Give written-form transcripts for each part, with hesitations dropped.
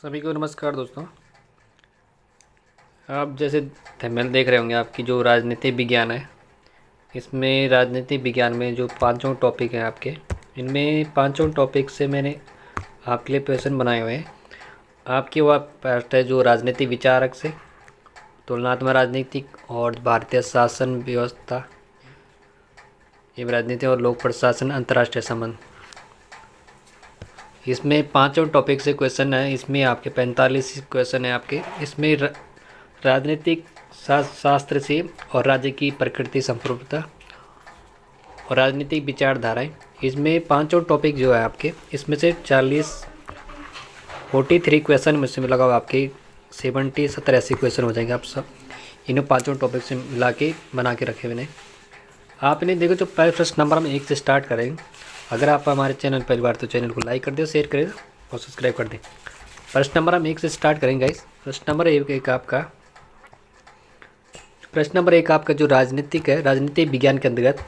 सभी को नमस्कार दोस्तों। आप जैसे थंबनेल देख रहे होंगे, आपकी जो राजनीति विज्ञान है, इसमें राजनीति विज्ञान में जो पांचों टॉपिक हैं आपके, इनमें पांचों टॉपिक से मैंने आपके लिए क्वेश्चन बनाए हुए हैं। आपकी वह पार्ट है जो राजनीति विचारक से, तुलनात्मक राजनीतिक और भारतीय शासन व्यवस्था, एवं राजनीति और लोक प्रशासन, अंतर्राष्ट्रीय संबंध। इसमें पांचों टॉपिक से क्वेश्चन है। इसमें आपके 45 क्वेश्चन है आपके। इसमें राजनीतिक शास्त्र से और राज्य की प्रकृति, संप्रभुता और राजनीतिक विचारधाराएं, इसमें पांचों टॉपिक जो है आपके, इसमें से 43 क्वेश्चन में से लगा हुआ आपके 70-80 क्वेश्चन हो जाएंगे। आप सब इन्हें पांचों टॉपिक से मिला के बना के रखे हुए। आप इन्हें देखो तो पहले फर्स्ट नंबर हम 1 से स्टार्ट करेंगे। अगर आप हमारे चैनल पहली बार तो चैनल को लाइक कर दो, शेयर करें और सब्सक्राइब कर दें। फर्स्ट नंबर हम 1 से स्टार्ट करेंगे गाइस। प्रश्न नंबर एक आपका जो राजनीतिक है, राजनीतिक विज्ञान के अंतर्गत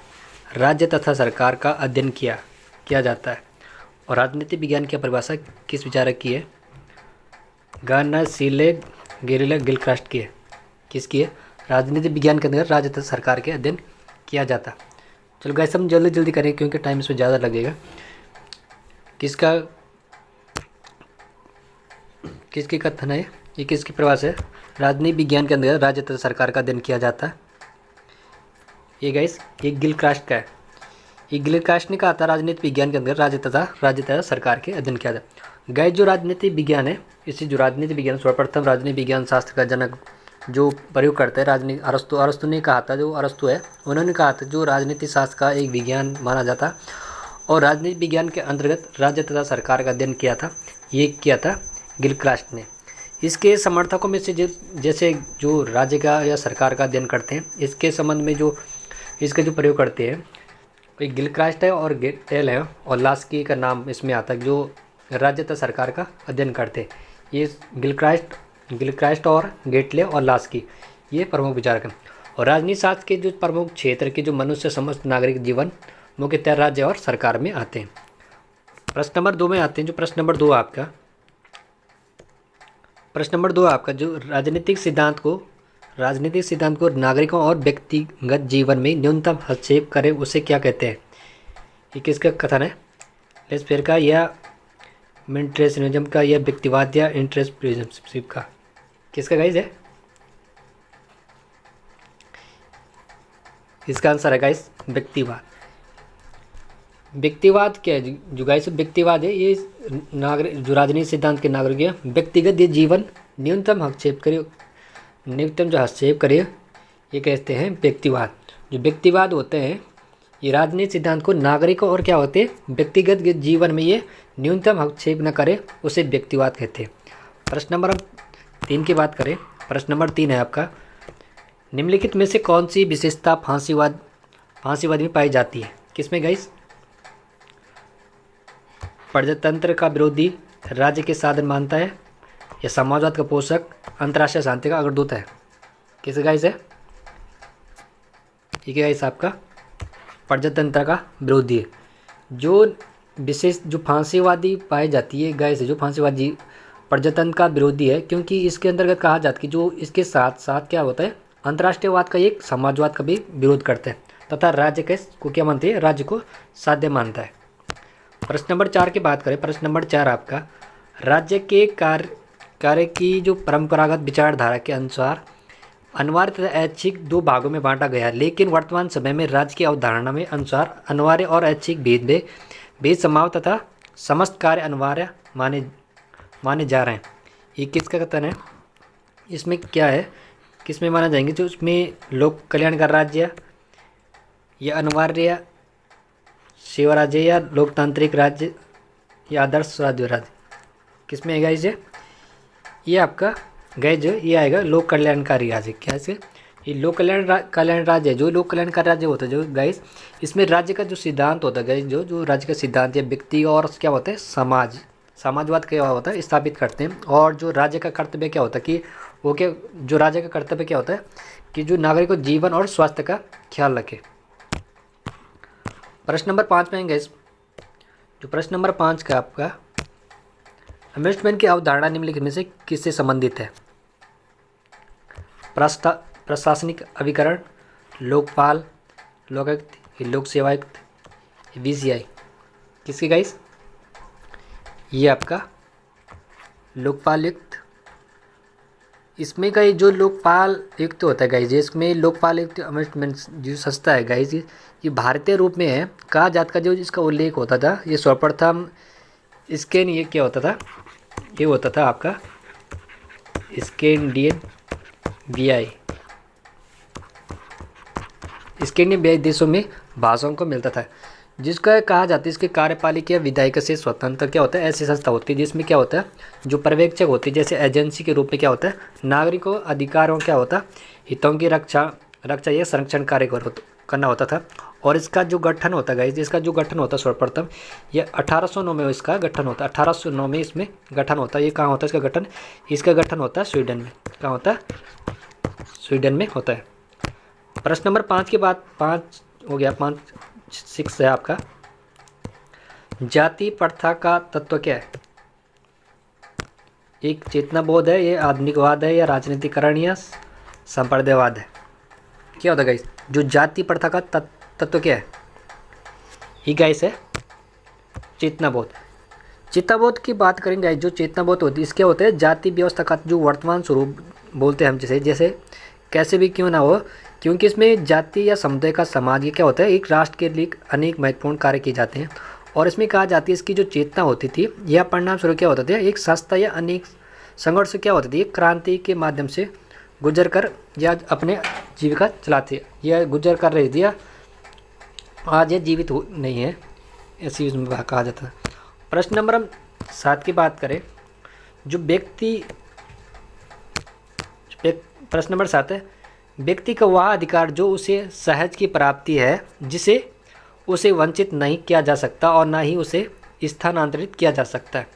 राज्य तथा सरकार का अध्ययन किया जाता है। और राजनीतिक विज्ञान की परिभाषा किस विचारक की है? गार्नर, सीले, गेरिला, गिलक्रास्ट की है। किसकी है? राजनीतिक विज्ञान के अंतर्गत राज्य तथा सरकार के अध्ययन किया जाता है। चलो गाइस हम जल्दी करें क्योंकि टाइम इसमें ज़्यादा लगेगा। किसकी कथन है ये? किसकी परिभाषा है? राजनीतिक विज्ञान के अंदर राज्य तथा सरकार का अध्ययन किया जाता है। ये गाइस ये गिलक्रास्ट का है। ये गिलक्रास्ट ने कहा था राजनीतिक विज्ञान के अंदर राज्य तथा सरकार के अध्ययन किया जाता है। गाइस जो राजनीतिक विज्ञान है, इसी जो राजनीतिक विज्ञान सर्वप्रथम राजनीतिक विज्ञान शास्त्र का जनक जो प्रयोग करते हैं राजनीति, अरस्तु ने कहा था, जो अरस्तु है उन्होंने कहा था जो राजनीति शास्त्र का एक विज्ञान माना जाता। और राजनीतिक विज्ञान के अंतर्गत राज्य तथा सरकार का अध्ययन किया था गिलक्रास्ट ने। इसके समर्थकों में से जैसे जो राज्य का या सरकार का अध्ययन करते हैं, इसके संबंध में जो इसका जो प्रयोग करते हैं, एक गिलक्रास्ट है और गेटेल है और लास्की का नाम इसमें आता है, जो राज्य तथा सरकार का अध्ययन करते हैं। ये गिलक्रास्ट और गेटले और लास्की ये प्रमुख विचारक हैं। और राजनीति शास्त्र के जो प्रमुख क्षेत्र के जो मनुष्य समस्त नागरिक जीवन मुख्यतः राज्य और सरकार में आते हैं। प्रश्न नंबर 2 में आते हैं। जो प्रश्न नंबर 2 आपका जो राजनीतिक सिद्धांत को नागरिकों और व्यक्तिगत जीवन में न्यूनतम हस्तक्षेप करे उसे क्या कहते हैं? ये किसका कथन है? लेस्पेयर का या मिलिटेरिज्म का या व्यक्तिवाद या इंटरेस्टिज्म का? किसका गाइस है? इसका आंसर है गाइस व्यक्तिवाद। व्यक्तिवाद क्या है? जो गाइस व्यक्तिवाद है ये जो राजनीतिक सिद्धांत के नागरिक व्यक्तिगत ये जीवन न्यूनतम हस्तक्षेप करे ये कहते हैं व्यक्तिवाद। जो व्यक्तिवाद होते हैं ये राजनीतिक सिद्धांत को नागरिकों और क्या होते हैं व्यक्तिगत जीवन में ये न्यूनतम हस्तक्षेप न करे उसे व्यक्तिवाद कहते हैं। प्रश्न नंबर 3 की बात करें। प्रश्न नंबर 3 है आपका, निम्नलिखित में से कौन सी विशेषता फांसीवाद में पाई जाती है? किसमें गाइस? प्रजातंत्र का विरोधी, राज्य के साधन मानता है या समाजवाद का पोषक, अंतर्राष्ट्रीय शांति का अग्रदूत है? किस गाइस है? ठीक है गाइस आपका प्रजातंत्र का विरोधी है। जो विशेष जो फांसीवादी पाई जाती है गाइस, जो फांसीवादी प्रजातंत्र का विरोधी है क्योंकि इसके अंतर्गत कहा जाता है कि जो इसके साथ साथ क्या होता है अंतर्राष्ट्रीयवाद का एक समाजवाद का भी विरोध करते हैं तथा राज्य के को क्या मानते हैं? राज्य को साध्य मानता है। प्रश्न नंबर 4 की बात करें। प्रश्न नंबर 4 आपका, राज्य के कार्य की जो परंपरागत विचारधारा के अनुसार अनिवार्य तथा ऐच्छिक 2 भागों में बांटा गया है, लेकिन वर्तमान समय में राज्य की अवधारणा में अनुसार अनिवार्य और ऐच्छिक भेद समाव तथा समस्त कार्य अनिवार्य माने जा रहे हैं। ये किसका कथन है? इसमें क्या है, किस में माना जाएंगे? जो इसमें लोक कल्याण का राज्य या अनिवार्य सेवा राज्य या लोकतांत्रिक राज्य या आदर्श राज्य किस में आएगा? ये आपका गए जो ये आएगा लोक कल्याणकारी राज्य। क्या है? ये लोक कल्याण राज्य है। जो लोक कल्याणकारी राज्य होता है जो गाइस, इसमें राज्य का जो सिद्धांत होता है गाइस, जो राज्य का सिद्धांत या व्यक्ति और क्या होता है समाजवाद क्या होता है स्थापित करते हैं। और जो राज्य का कर्तव्य क्या होता है कि वो क्या, जो राज्य का कर्तव्य क्या होता है कि जो नागरिकों जीवन और स्वास्थ्य का ख्याल रखे। प्रश्न नंबर 5 में गाइस, जो प्रश्न नंबर 5 का आपका इन्वेस्टमेंट की अवधारणा निम्नलिखित में से किससे संबंधित है? प्रशासनिक अभिकरण, लोकपाल, लोकायुक्त, लोक सेवायुक्त, VCI। किसकी गाइस? ये आपका लोकपाल युक्त। इसमें का जो लोकपाल युक्त होता है गाइस, इसमें लोकपाल युक्त इन्वेस्टमेंट जो संस्था है गाइस, ये भारतीय रूप में है। कहा जात का जो इसका उल्लेख होता था, ये सर्वप्रथम इसके ये क्या होता था, ये होता था आपका स्कैंडिनेवियन VI, स्कैंडिनेवियन देशों में भाषाओं को मिलता था, जिसका कहा जाता है इसके कार्यपालिका या विधायिका से स्वतंत्र क्या होता है, ऐसी संस्था होती है जिसमें क्या होता है जो पर्यवेक्षक होती है, जैसे एजेंसी के रूप में क्या होता है नागरिकों अधिकारों क्या होता है हितों की रक्षा या संरक्षण कार्य करना होता था। और इसका जो गठन होता है गाइस, इसका जो गठन होता है सर्वप्रथम ये 1809 में इसका गठन होता है। 1809 में इसमें गठन होता है। ये कहाँ होता है इसका गठन? इसका गठन होता है स्वीडन में। कहाँ होता है? स्वीडन में होता है। प्रश्न नंबर 5 के बाद 5 हो गया, 6 है आपका। जाति प्रथा का तत्व क्या है? एक चेतनाबोध है, ये आधुनिकवाद है, या राजनीतिकरण, या संप्रदायवाद है? क्या होता है गाइस जो जाति प्रथा का तत्व क्या है? ये गाइस है चेतनाबोध। चेतनाबोध की बात करेंगे गाइस, जो चेतनाबोध होती है इसके होते हैं जाति व्यवस्था का जो वर्तमान स्वरूप बोलते हैं हम, जैसे कैसे भी क्यों ना हो, क्योंकि इसमें जाति या समुदाय का समाज ये क्या होता है एक राष्ट्र के लिए अनेक महत्वपूर्ण कार्य किए जाते हैं। और इसमें कहा जाती है इसकी जो चेतना होती थी यह परिणाम स्वरूप क्या होता था एक संस्था या अनेक संघर्ष क्या होती थी एक क्रांति के माध्यम से गुजर कर या अपने जीविका चलाते या गुजर कर रही थी, या आज ये जीवित नहीं है, ऐसी उसमें कहा जाता है। प्रश्न नंबर 7 की बात करें, जो प्रश्न नंबर 7 है, व्यक्ति का वह अधिकार जो उसे सहज की प्राप्ति है जिसे उसे वंचित नहीं किया जा सकता और ना ही उसे स्थानांतरित किया जा सकता है।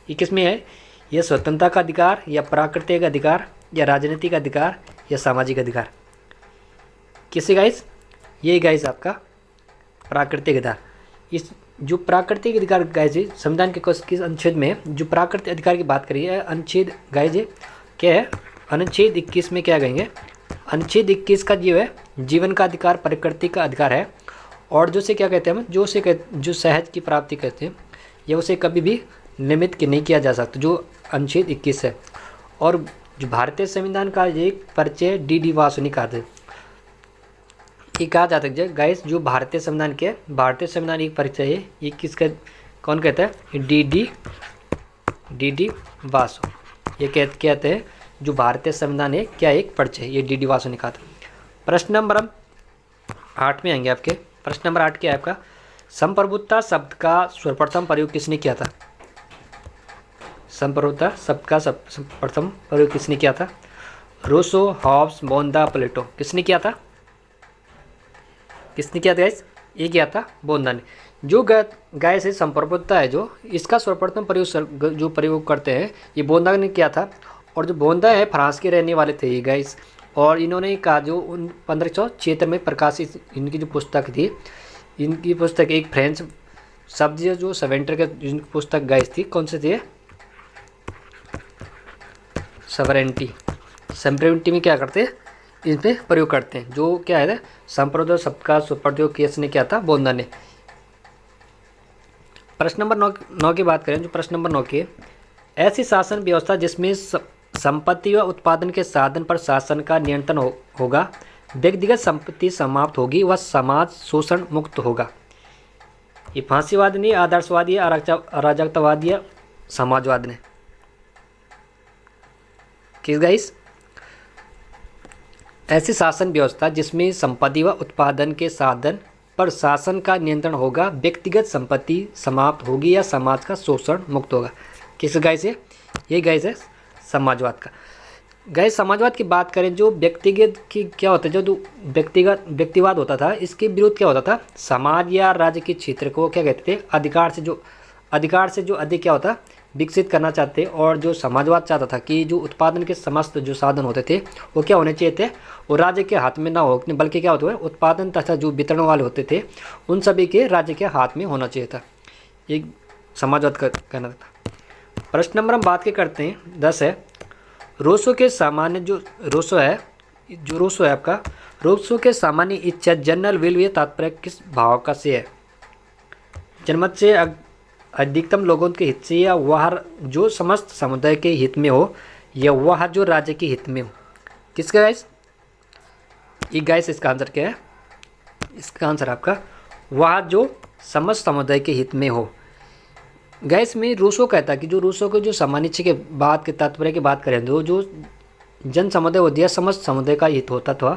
ये किसमें है? यह स्वतंत्रता का अधिकार, या प्राकृतिक अधिकार, या राजनीतिक अधिकार, या सामाजिक अधिकार? किसे गाइस? ये गाइस आपका प्राकृतिक अधिकार। इस जो प्राकृतिक अधिकार गाइस संविधान के किस अनुच्छेद में जो प्राकृतिक अधिकार की बात करी है, अनुच्छेद गाइस क्या है? अनुच्छेद 21 में क्या कहेंगे? अनुच्छेद 21 का जो है जीवन का अधिकार प्रकृति का अधिकार है, और जो से क्या कहते हैं हम, जो सहज की प्राप्ति कहते हैं, यह उसे कभी भी निमित्त नहीं किया जा सकता, जो अनुच्छेद 21 है। और जो भारतीय संविधान का एक परिचय D.D. वासु ने कहा था, ये कहा जाता है गाइस जो भारतीय संविधान एक परिचय है, ये किसका कौन कहता है? D.D. वासु। ये कहते हैं जो भारतीय संविधान है क्या एक परिचय, ये D.D. वासु ने कहा था। प्रश्न नंबर 8 में आएंगे आपके। प्रश्न नंबर 8 क्या है आपका? संप्रभुता शब्द का सर्वप्रथम प्रयोग किसने किया था? संप्रभुता शब्द का प्रथम प्रयोग किसने किया था? रूसो, हॉब्स, बोंदा, प्लेटो। किसने किया था? गाइस? ये किया था बोंदा ने। जो गाय से संप्रभुता है जो इसका सर्वप्रथम प्रयोग करते हैं ये बोंदा ने किया था। और जो बोंदा है फ्रांस के रहने वाले थे ये गाइस, और इन्होंने कहा जो 1576 में प्रकाशित इनकी जो पुस्तक थी, इनकी पुस्तक एक फ्रेंच शब्द जो सेवेंटर के जिनकी पुस्तक गाइस थी, कौन से थी? सवरेंटी में क्या करते हैं? इसमें प्रयोग करते हैं। जो क्या है संप्रदाय शब्द का प्रयोग किसने किया था? बोंदा ने। प्रश्न नंबर 9 की बात करें, जो प्रश्न नंबर 9 की, ऐसी शासन व्यवस्था जिसमें संपत्ति व उत्पादन के साधन पर शासन का नियंत्रण होगा, व्यक्तिगत संपत्ति समाप्त होगी, वह समाज शोषण मुक्त होगा। ये फांसीवाद ने, आदर्शवादी, अराजकतावादी, या समाजवाद ने? किस गाइस? ऐसी शासन व्यवस्था जिसमें संपत्ति व उत्पादन के साधन पर शासन का नियंत्रण होगा, व्यक्तिगत संपत्ति समाप्त होगी, या समाज का शोषण मुक्त होगा। किस गाइस है? ये गाइस है समाजवाद का। गाइस समाजवाद की बात करें, जो व्यक्तिगत की क्या होता है, जो व्यक्तिवाद होता था, इसके विरुद्ध क्या होता था? समाज या राज्य के क्षेत्र को क्या कहते थे? अधिकार से जो अधिक क्या होता विकसित करना चाहते। और जो समाजवाद चाहता था कि जो उत्पादन के समस्त जो साधन होते थे वो क्या होने चाहिए थे? वो राज्य के हाथ में ना हो, बल्कि क्या होता है उत्पादन तथा जो वितरण वाले होते थे उन सभी के राज्य के हाथ में होना चाहिए था। ये समाजवाद का कहना था। प्रश्न नंबर हम बात के करते हैं 10 है, रूसो के सामान्य जो रूसो है आपका, रूसो के सामान्य इच्छा जनरल विल ये तात्पर्य किस भाव का से है? जनमत से अधिकतम लोगों के हित से, या वह जो समस्त समुदाय के हित में हो, या वह जो राज्य के हित में हो? किसका गाइस? ये गाइस इसका आंसर क्या है? इसका आंसर आपका वह जो समस्त समुदाय के हित में हो। गैस में रूसो कहता कि जो रूसो के जो सामान्य इच्छा के बात के तात्पर्य की बात करें तो जो जन समुदाय होती है समस्त समुदाय का हित होता था,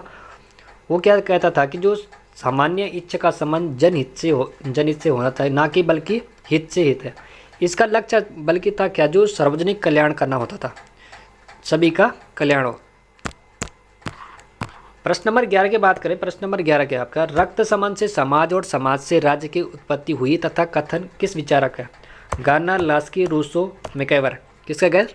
वो क्या कहता था कि जो सामान्य इच्छा का संबंध जनहित से होना चाहिए, ना कि बल्कि हित से हित है। इसका लक्ष्य बल्कि था क्या? जो सार्वजनिक कल्याण करना होता था, सभी का कल्याण हो। प्रश्न नंबर 11 की बात करें, प्रश्न नंबर 11 क्या आपका? रक्त संबंध से समाज और समाज से राज्य की उत्पत्ति हुई तथा कथन किस विचारक है? Garner, Laski, Rousseau, MacIver? किसका गैस?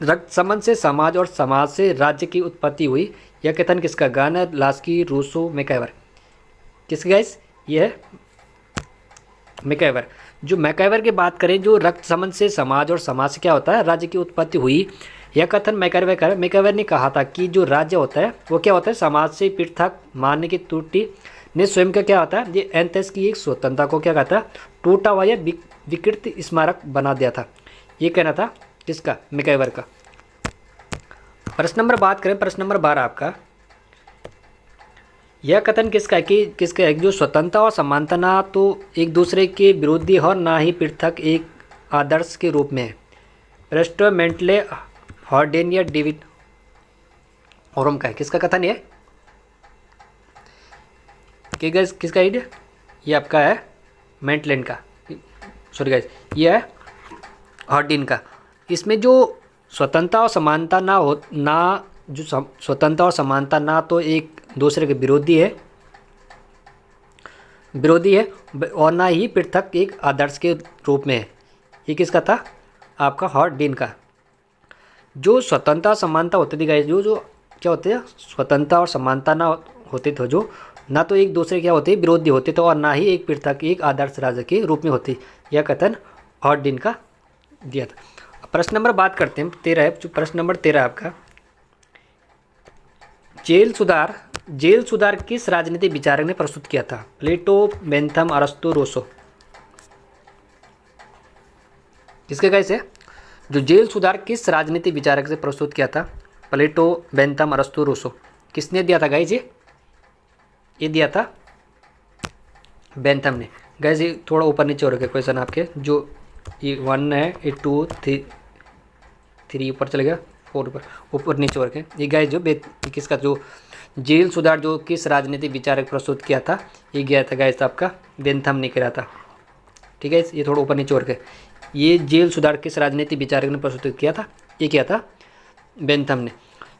रक्त संबंध से समाज और समाज से राज्य की उत्पत्ति हुई, यह कथन किसका? Garner, Laski, Rousseau, MacIver? किसका गैस? ये है मैकइवर। जो मैकइवर की बात करें, जो रक्त संबंध से समाज और समाज से क्या होता है? राज्य की उत्पत्ति हुई, यह कथन मैकइवर ने कहा था कि जो राज्य होता है वो क्या होता है? समाज से पृथक मानने की त्रुटि ने स्वयं का क्या होता है? ये एंथस की एक स्वतंत्रता को क्या कहता है? टूटा हुआ या विकृत स्मारक बना दिया था। ये कहना था किसका? मैकइवर का। प्रश्न नंबर बात करें, प्रश्न नंबर 12 आपका, यह कथन किसका है कि किसका है? जो स्वतंत्रता और समानता ना तो एक दूसरे के विरोधी और ना ही पृथक एक आदर्श के रूप में है। प्रेस्टो, मेंटले, हॉर्डेन या डेविड ओरम का है? किसका कथन है? कि गाइस किसका आइडिया? ये आपका है मेंटलेन का, सॉरी गाइस ये है हॉर्डिन का। इसमें जो स्वतंत्रता और समानता जो स्वतंत्रता और समानता ना तो एक दूसरे के विरोधी है और ना ही पृथक एक आदर्श के रूप में है। ये किसका था? आपका हॉर्डिन का। जो स्वतंत्रता और समानता होती थी गाइस, जो क्या होते हैं? स्वतंत्रता और समानता ना होते थे, जो ना तो एक दूसरे क्या होते विरोधी होते थे और ना ही एक पृथक एक आदर्श राज्य के रूप में होती, यह कथन हॉर्डिन का दिया था। प्रश्न नंबर बात करते हैं 13 है, जो प्रश्न नंबर 13 आपका, जेल सुधार किस राजनीतिक विचारक ने प्रस्तुत किया था? प्लेटो, बेंथम, अरस्तु, रूसो? किसके कैसे? जो जेल सुधार किस राजनीतिक विचारक से प्रस्तुत किया था? प्लेटो, बेंथम, अरस्तु, रूसो? किसने दिया था गाइस? ये दिया था बेंथम ने। गाइस ये थोड़ा ऊपर नीचे हो रखे क्वेश्चन आपके, जो ये 1 है, ये 2, 3 ऊपर चले गया, 4 ऊपर नीचे हो रखे। ये गाइस जो किसका जो जेल सुधार जो किस राजनीतिक विचारक प्रस्तुत किया था? ये गया था गाइस आपका बेंथम ने किया था। ठीक है, ये थोड़ा ऊपर नीचे हो रखे। ये जेल सुधार किस राजनीतिक विचारक ने प्रस्तुत किया था? ये किया था बेंथम ने।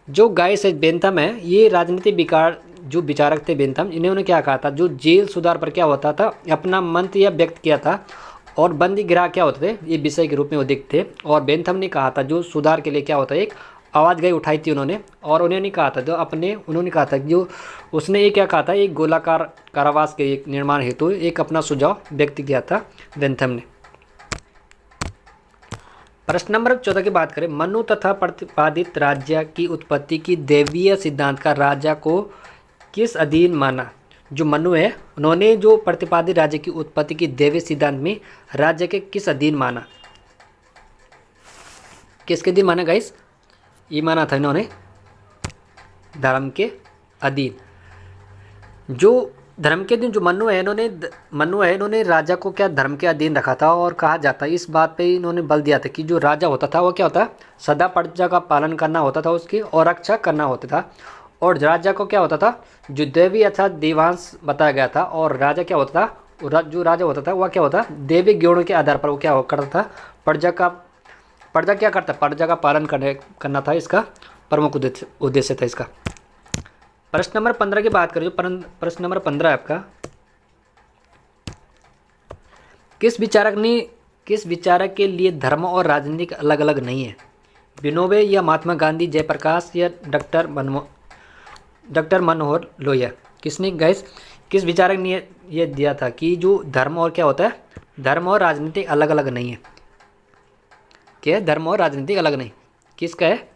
जो गाइस बेंथम है, ये राजनीतिक जो विचारक थे बेंथम, इन्होंने क्या कहा था? जो जेल सुधार पर क्या होता था? अपना मंत्र या व्यक्त किया था, और बंदी गृह क्या होते थे? ये विषय के रूप में वो दिखते थे। और बेंथम ने कहा था जो सुधार के लिए क्या होता है? एक आवाज़ गई उठाई थी उन्होंने, और उन्होंने कहा था उन्होंने कहा था जो उसने ये क्या कहा था? एक गोलाकार कारावास के एक निर्माण हेतु एक अपना सुझाव व्यक्त किया था बेंथम ने। प्रश्न नंबर 14 की बात करें, मनु तथा प्रतिपादित राज्य की उत्पत्ति की दैवीय सिद्धांत का राजा को किस अधीन माना? जो मनु है, उन्होंने जो प्रतिपादित राज्य की उत्पत्ति की दैवीय सिद्धांत में राज्य के किस अधीन माना? किसके अधीन माना गाइस? ये माना था इन्होंने धर्म के अधीन। जो धर्म के अधीन जो मनु है, इन्होंने राजा को क्या धर्म के अधीन रखा था, और कहा जाता है इस बात पे इन्होंने बल दिया था कि जो राजा होता था वो क्या होता है? सदा प्रजा का पालन करना होता था उसकी, और रक्षा करना होता था। और राजा को क्या होता था? जो देवी अर्थात देवांश बताया गया था। और राजा क्या होता था? जो राजा होता था वह क्या होता? देवी गुणों के आधार पर वो क्या करता था? प्रजा क्या करता? प्रजा का पालन करना था इसका प्रमुख उद्देश्य था इसका। प्रश्न नंबर 15 की बात करें, जो प्रश्न नंबर 15 है आपका, किस विचारक के लिए धर्म और राजनीति अलग अलग नहीं है? विनोबे या महात्मा गांधी, जयप्रकाश या डॉक्टर मनोहर लोहिया? किसने गाइस किस विचारक ने ये दिया था कि जो धर्म और क्या होता है? धर्म और राजनीति अलग अलग नहीं है? क्या है, धर्म और राजनीति अलग नहीं। किसका है,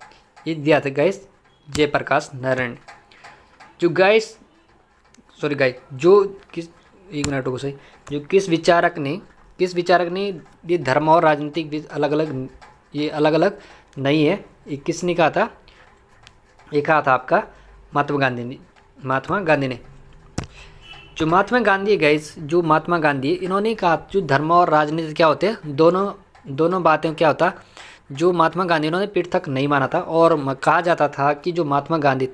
ये दिया था गाइस जयप्रकाश नारायण। जो गाइस सॉरी गाइस जो किस, एक मिनट को सही, जो किस विचारक ने ये धर्म और राजनीतिक भी अलग अलग, ये अलग अलग नहीं है, ये किसने कहा था, ये कहा था आपका महात्मा गांधी ने। जो महात्मा गांधी है गाइस, जो महात्मा गांधी इन्होंने कहा जो धर्म और राजनीति क्या होते हैं, दोनों बातें क्या होता, जो महात्मा गांधी इन्होंने पृथक नहीं माना था। और कहा जाता था कि जो महात्मा गांधी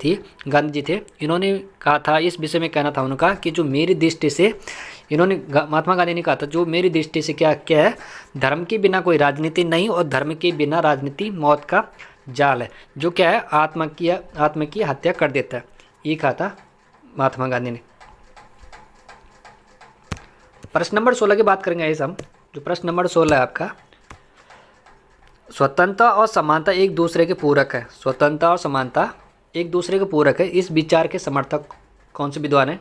जी थे, इन्होंने कहा था, इस विषय में कहना था उनका कि जो मेरी दृष्टि से, महात्मा गांधी ने कहा था जो मेरी दृष्टि से क्या है, धर्म के बिना कोई राजनीति नहीं और धर्म के बिना राजनीति मौत का जाल है, जो क्या है आत्मा की हत्या कर देता है। ये कहा था महात्मा गांधी ने। प्रश्न नंबर 16 की बात करेंगे इस हम। जो प्रश्न नंबर 16 है आपका, स्वतंत्रता और समानता एक दूसरे के पूरक है। स्वतंत्रता और समानता एक दूसरे के पूरक है, इस विचार के समर्थक कौन से विद्वान हैं?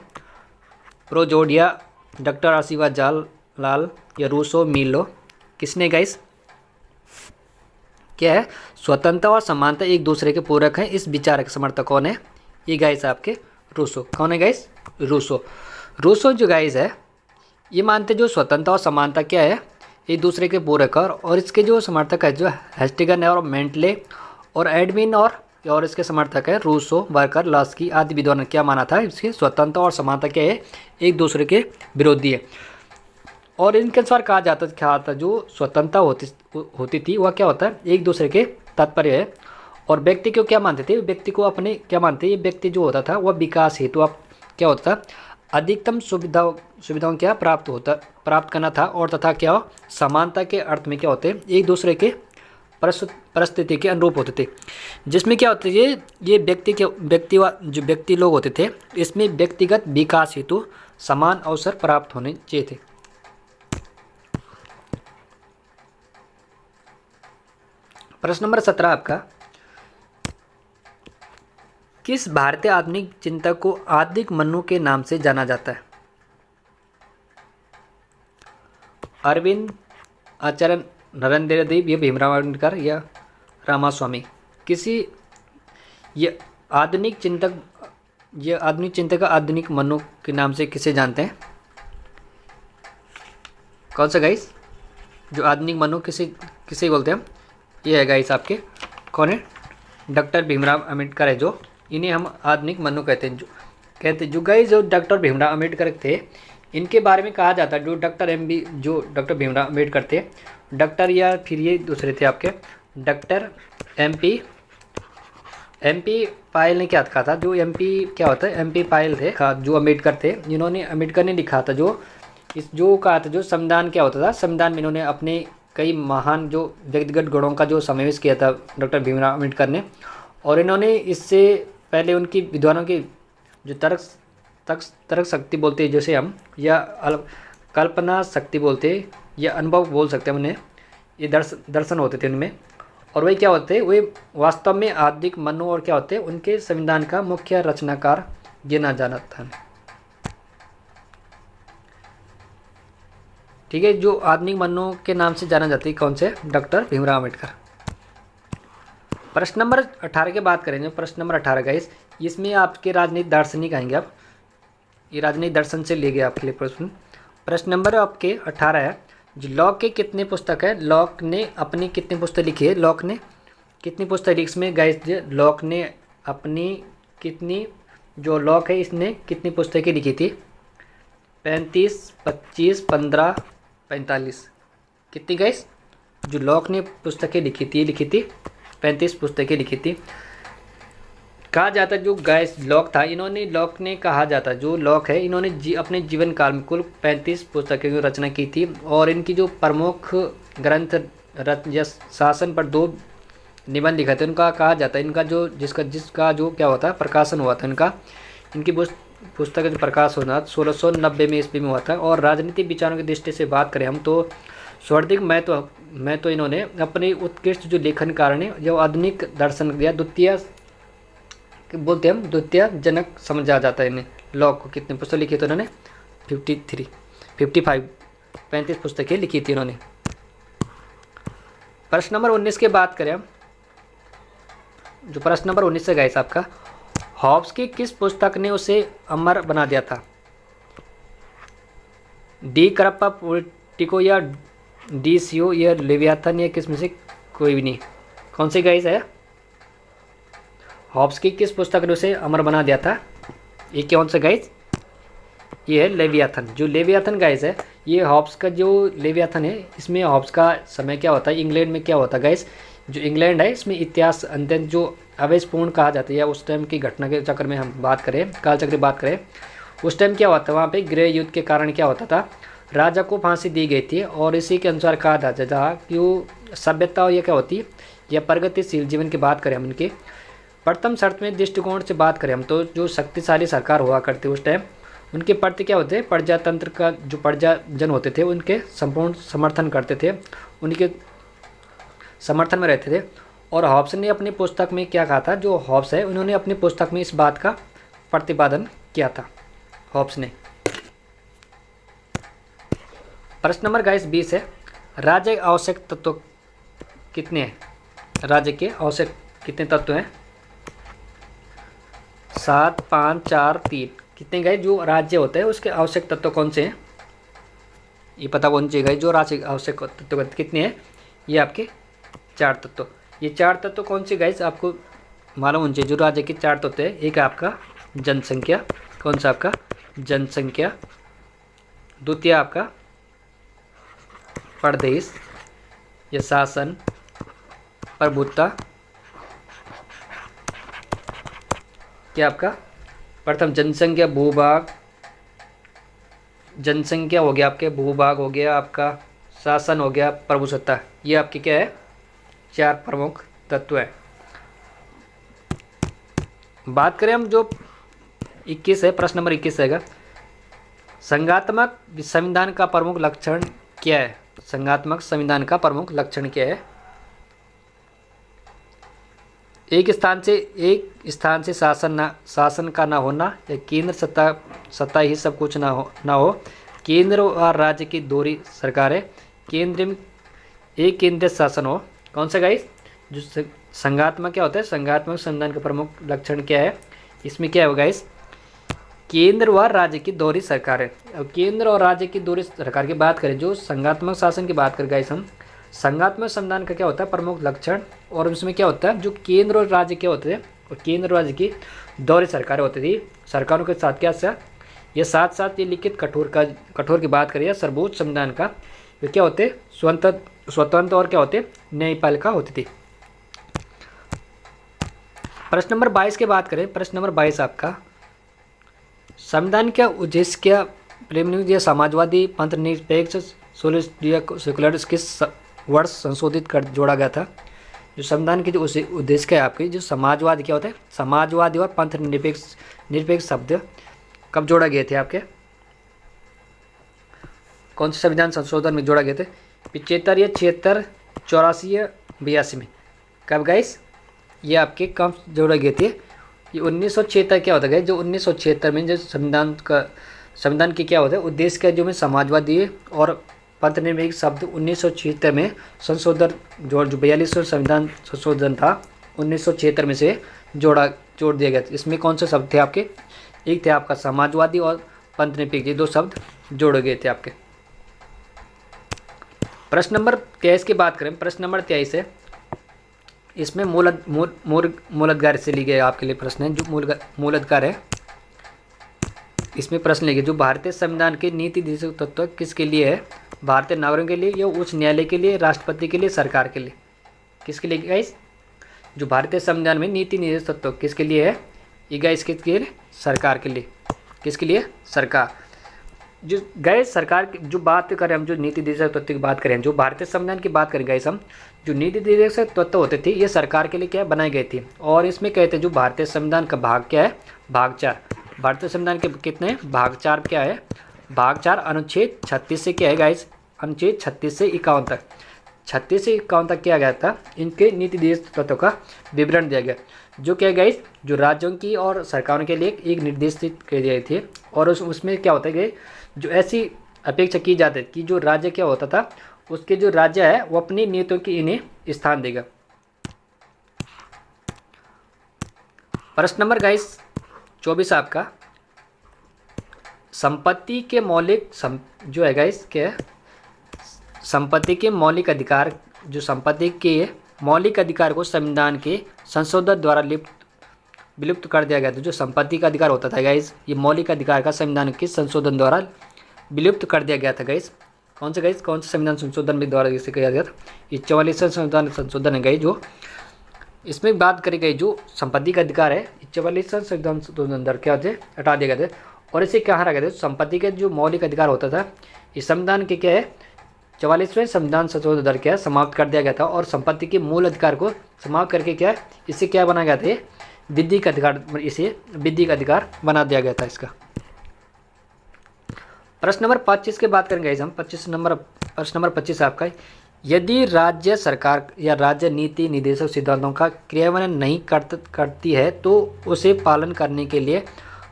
प्रोजोडिया, डॉक्टर आशीर्वाद लाल या रूसो मिलो? किसने गाइस, क्या है, स्वतंत्रता और समानता एक दूसरे के पूरक हैं, इस विचार के समर्थक कौन है? ये गाइस आपके रूसो। कौन है गाइस? रूसो जो गाइस है ये मानते जो स्वतंत्रता और समानता क्या है, एक दूसरे के पूरक है। और इसके जो समर्थक है जो हेस्टिगन है और मेंटले और एडमिन और इसके समर्थक है रूसो, वर्कर, लास्की आदि विद्वान ने क्या माना था, इसके स्वतंत्रता और समानता क्या है, एक दूसरे के विरोधी है। और इनके अनुसार कहा जाता था जो स्वतंत्रता होती थी वह क्या होता है, एक दूसरे के तात्पर्य है। और व्यक्ति को क्या मानते थे, व्यक्ति को अपने क्या मानते, ये व्यक्ति जो होता था वह विकास हेतु आप क्या होता था, अधिकतम सुविधाओं क्या प्राप्त करना था। और तथा क्या समानता के अर्थ में क्या होते, एक दूसरे के परिस्थिति के अनुरूप होते थे, जिसमें क्या होते थे, ये व्यक्ति लोग होते थे, इसमें व्यक्तिगत विकास हेतु समान अवसर प्राप्त होने चाहिए थे। प्रश्न नंबर 17 आपका, किस भारतीय आधुनिक चिंतक को आधुनिक मनु के नाम से जाना जाता है? अरविंद, आचार्य नरेंद्र देव या भीमराव अम्बेडकर या रामास्वामी? ये आधुनिक चिंतक आधुनिक मनु के नाम से किसे जानते हैं? कौन सा गाइस, जो आधुनिक मनु किसे बोलते हैं? ये है गाइस आपके कौन है, डॉक्टर भीमराव अम्बेडकर है, जो इन्हें हम आधुनिक मनु कहते हैं। जो गाइस जो डॉक्टर भीमराव अम्बेडकर थे, इनके बारे में कहा जाता है जो डॉक्टर भीमराव अम्बेडकर थे, डॉक्टर या फिर ये दूसरे थे आपके डॉक्टर एमपी पायल ने क्या कहा था, जो एमपी क्या होता है, एमपी पायल थे जो अम्बेडकर थे, अम्बेडकर ने लिखा था जो कहा था जो संविधान क्या होता था, संविधान में इन्होंने अपने कई महान जो व्यक्तिगत गुणों का जो समावेश किया था डॉक्टर भीमराव अम्बेडकर ने। और इन्होंने इससे पहले उनकी विद्वानों की जो तर्क शक्ति बोलते हैं जैसे हम, या कल्पना शक्ति बोलते हैं, या अनुभव बोल सकते हैं उन्हें, ये दर्शन होते थे उनमें। और वही क्या होते हैं, वे वास्तव में आधुनिक मनु और क्या होते हैं, उनके संविधान का मुख्य रचनाकार गिना जाना था। ठीक है, जो आधुनिक मनु के नाम से जाना जाती है कौन से, डॉक्टर भीमराव अम्बेडकर। प्रश्न नंबर 18 की बात करेंगे। प्रश्न नंबर 18 गाइस, इसमें आपके राजनीतिक दार्शनिक आएंगे। आप ये राजनीतिक दर्शन से ले गए आपके लिए प्रश्न। प्रश्न नंबर आपके 18 है, जो लॉक के कितने पुस्तक है, लॉक ने अपनी कितनी पुस्तक लिखी है, लॉक ने कितनी पुस्तक लिखी, इसमें गाइस लॉक ने अपनी कितनी, जो लॉक है इसने कितनी पुस्तकें लिखी थी, 35, 25, 15, 45। कितनी गाइस, जो लॉक ने पुस्तकें लिखी थी 35 पुस्तकें लिखी थी। कहा जाता जो गाइस लॉक था, लॉक ने कहा जाता जो लॉक है, इन्होंने अपने जीवन काल में कुल 35 पुस्तकों की रचना की थी। और इनकी जो प्रमुख ग्रंथ या शासन पर 2 निबंध लिखा थे, उनका कहा जाता है इनका जो जिसका जो क्या होता है प्रकाशन हुआ था, इनकी पुस्तक का जो प्रकाश होना 1690 में ईस्वी में हुआ था। और राजनीतिक विचारों की दृष्टि से बात करें हम तो स्वार्थिक मैं तो इन्होंने अपने उत्कृष्ट जो लेखन कारण है, जो आधुनिक दर्शन या द्वितीय जनक समझा जाता है इन्हें। लॉक को कितने पुस्तक लिखी थी उन्होंने, 35 पुस्तकें लिखी थी इन्होंने। प्रश्न नंबर 19 की बात करें हम, जो प्रश्न नंबर 19 है गाइस आपका, हॉब्स की किस पुस्तक ने उसे अमर बना दिया था? डी करप्पा पोलिटिको या डी सीओ या लेवियाथन या किस में से कोई भी नहीं। कौन सी गाइस है? हॉब्स की किस पुस्तक ने उसे अमर बना दिया था? ये कौन सा गाइस? ये है लेवियाथन। जो लेवियाथन गाइस है, ये हॉब्स का जो लेवियाथन है, इसमें हॉब्स का समय क्या होता है, इंग्लैंड में क्या होता है गाइस, जो इंग्लैंड है इसमें इतिहास अत्यंत जो आवेशपूर्ण कहा जाता है, या उस टाइम की घटना के चक्र में हम बात करें, कालचक्र की बात करें, उस टाइम क्या होता है वहाँ पे गृह युद्ध के कारण क्या होता था, राजा को फांसी दी गई थी। और इसी के अनुसार कहा जाता था कि वो सभ्यता ये क्या होती है, या प्रगतिशील जीवन की बात करें हम इनके प्रथम शर्त में दृष्टिकोण से बात करें हम, तो जो शक्तिशाली सरकार हुआ करती उस टाइम, उनके प्रति क्या होते, प्रजातंत्र का जो प्रजाजन होते थे उनके संपूर्ण समर्थन करते थे, उनके समर्थन में रहते थे। और हॉब्स ने अपनी पुस्तक में क्या कहा था, जो हॉब्स है उन्होंने अपनी पुस्तक में इस बात का प्रतिपादन किया था, हॉब्स ने। प्रश्न नंबर गाइस 20 है, राज्य के आवश्यक तत्व कितने हैं? राज्य के आवश्यक कितने तत्व हैं? 7, 5, 4, 3। कितने गए जो राज्य होते हैं उसके आवश्यक तत्व कौन से हैं? ये पता होना चाहिए गाइस, जो राज्य आवश्यक तत्व कितने हैं? ये आपके 4 तत्व। ये 4 तत्व कौन से गाइस आपको मालूम होना चाहिए, जो राज्य के 4 तत्व है। एक है आपका जनसंख्या, कौन सा आपका जनसंख्या, द्वितीय आपका प्रदेश या शासन प्रभुत्ता, क्या आपका प्रथम जनसंख्या भूभाग, जनसंख्या हो गया आपके, भूभाग हो गया आपका, शासन हो गया, प्रभुसत्ता। ये आपके क्या है 4 प्रमुख तत्व है। बात करें हम जो 21 है, प्रश्न नंबर 21 रहेगा, संघात्मक संविधान का प्रमुख लक्षण क्या है? संघात्मक संविधान का प्रमुख लक्षण क्या है? एक स्थान से शासन का ना होना, या केंद्र सत्ता ही सब कुछ ना हो, केंद्र और राज्य की दोहरी सरकार है, एक केंद्रीय शासन हो। कौन सा गाइस? जो संघात्मक क्या होता है, संघात्मक संविधान का प्रमुख लक्षण क्या है? इसमें क्या है गाइस, केंद्र व राज्य की दोहरी सरकार है। अब केंद्र और राज्य की दोहरी सरकार की बात करें, जो संघात्मक शासन की बात करें गाइस हम, संघात्मक संविधान का क्या होता है प्रमुख लक्षण, और उसमें क्या होता है जो केंद्र और राज्य क्या होते थे, और केंद्र और राज्य की दोहरी सरकारें होती थी। सरकारों के साथ क्या था, ये साथ साथ ये लिखित कठोर की बात करें या सर्वोच्च संविधान का, वे क्या होते स्वतंत्र और क्या होते न्यायपालिका होती थी। प्रश्न नंबर 22 की बात करें, प्रश्न नंबर 22 आपका, संविधान का उद्देश्य क्या? प्रेमनिधि या समाजवादी पंथ निरपेक्ष सेकुलर किस वर्ष संशोधित कर जोड़ा गया था? जो संविधान की जो उद्देश्य क्या है आपकी, जो समाजवाद क्या होता है, समाजवादी और पंथ निरपेक्ष शब्द कब जोड़ा गए थे आपके? कौन से संविधान संशोधन में जोड़ा गए थे? 75 या 76, 84 या 82 में? कब गाइस ये आपके कब जोड़े गए थे? ये 1976 क्या होता है, जो 1976 में जो संविधान की क्या होता है उद्देश्य का, जो में समाजवादी और पंथ निरपेक्ष शब्द 1976 में संशोधन जो 42वां संविधान संशोधन था 1976 में से जोड़ दिया गया था। इसमें कौन से शब्द थे आपके? एक थे आपका समाजवादी और पंथ निरपेक्ष, ये 2 शब्द जोड़े गए थे आपके। प्रश्न नंबर 23 की बात करें, प्रश्न नंबर 23 है, इसमें मूलाधिकार से ली गई आपके लिए प्रश्न है, जो मूलाधिकार है इसमें प्रश्न लिखे, जो भारतीय संविधान के नीति निर्देशक तत्व किसके लिए है? भारतीय नागरिकों के लिए, या उच्च न्यायालय के लिए, राष्ट्रपति के लिए, सरकार के लिए? किसके लिए गाइस? जो भारतीय संविधान में नीति निर्देशक तत्व किसके लिए है? ये गाइस किसके लिए? सरकार के लिए। किसके लिए? सरकार। जो गाइस सरकार की जो बात करें हम, जो नीति निर्देशक तत्व की बात करें, जो भारतीय संविधान की बात करें गाइस हम, जो नीति निर्देशक तत्व होते थे ये सरकार के लिए क्या बनाए गए थे। और इसमें कहते हैं जो भारतीय संविधान का भाग क्या है, भाग 4। भारतीय संविधान के कितने भाग 4 क्या है? भाग 4 अनुच्छेद 36 से क्या है गाइस, अनुच्छेद 36 से 51 तक, 36 से 51 तक किया गया था। इनके नीति निर्देशक तत्वों का विवरण दिया गया, जो क्या गाइस जो राज्यों की और सरकारों के लिए एक निर्देशित किए गए थे। और उसमें क्या होता है, जो ऐसी अपेक्षा की जाती है कि जो राज्य क्या होता था, उसके जो राज्य है वो अपनी नीतियों की इन्हें स्थान देगा। प्रश्न नंबर गाइस 24 आपका, संपत्ति के मौलिक जो है गाइस क्या है, संपत्ति के मौलिक अधिकार, जो संपत्ति के मौलिक अधिकार को संविधान के संशोधन द्वारा विलुप्त कर दिया गया था। जो संपत्ति का अधिकार होता था गाइस, ये मौलिक अधिकार का संविधान के संशोधन द्वारा विलुप्त कर दिया गया था गाइस। कौन से गाइस, कौन से संविधान संशोधन के द्वारा इसे किया गया था? ये 44वां संविधान संशोधन है गाइस, जो इसमें बात करी गई जो संपत्ति का अधिकार है, 44वां संविधान संशोधन अंदर क्या थे, हटा दिए गए थे और इसे क्या रखा गया था? संपत्ति के जो मौलिक अधिकार होता था इस संविधान के क्या है 44वें संविधान संशोधन दर क्या समाप्त कर दिया गया था और संपत्ति के मूल अधिकार को समाप्त करके क्या इसे क्या बनाया गया था? विधिक अधिकार, इसे विधिक अधिकार बना दिया गया था इसका। प्रश्न नंबर 25 की बात करेंगे हम। प्रश्न नंबर 25 आपका, यदि राज्य सरकार या राज्य नीति निर्देशक सिद्धांतों का क्रियान्वयन नहीं करती है तो उसे पालन करने के लिए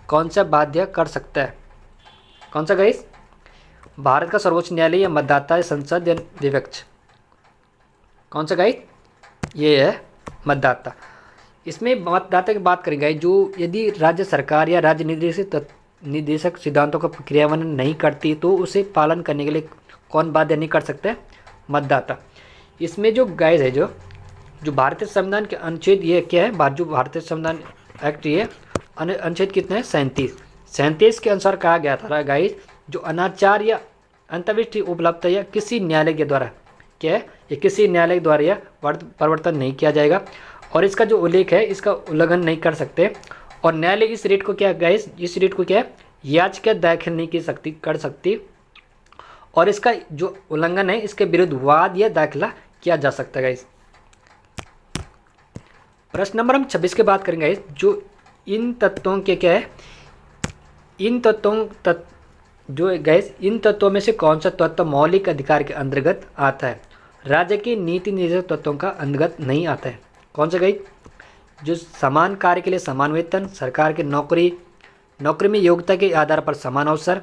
कौन सा बाध्य कर सकता है? कौन सा गाइस? भारत का सर्वोच्च न्यायालय या मतदाता संसद या विपक्ष? कौन सा गाइस? ये है मतदाता। इसमें मतदाता की बात करेंगे जो यदि राज्य सरकार या राज्य निर्देशक सिद्धांतों का क्रियान्वयन नहीं करती तो उसे पालन करने के लिए कौन बाध्य नहीं कर सकते? मतदाता। इसमें जो गाइस है जो भारतीय संविधान के अनुच्छेद ये क्या है, जो भारतीय संविधान एक्ट ये अनुच्छेद कितने हैं? 37 के अनुसार कहा गया था गाइस, जो अनाचार या अंतर्विष्टि उपलब्धता या किसी न्यायालय के द्वारा क्या है, ये किसी न्यायालय द्वारा यह परिवर्तन नहीं किया जाएगा और इसका जो उल्लेख है इसका उल्लंघन नहीं कर सकते और न्यायालय इस रेट को क्या गाइस, इस रेट को क्या है याचिका दाखिल नहीं कर सकती और इसका जो उल्लंघन है इसके विरुद्ध वाद या दाखिला किया जा सकता है गाइस। प्रश्न नंबर हम 26 की बात करेंगे गाइस, जो इन तत्वों के क्या है, इन तत्वों में से कौन सा तत्व मौलिक अधिकार के अंतर्गत आता है? राज्य के नीति निर्देशक तत्वों का अंतर्गत नहीं आता है। कौन सा गाइस? जो समान कार्य के लिए समान वेतन, सरकार के नौकरी में योग्यता के आधार पर समान अवसर,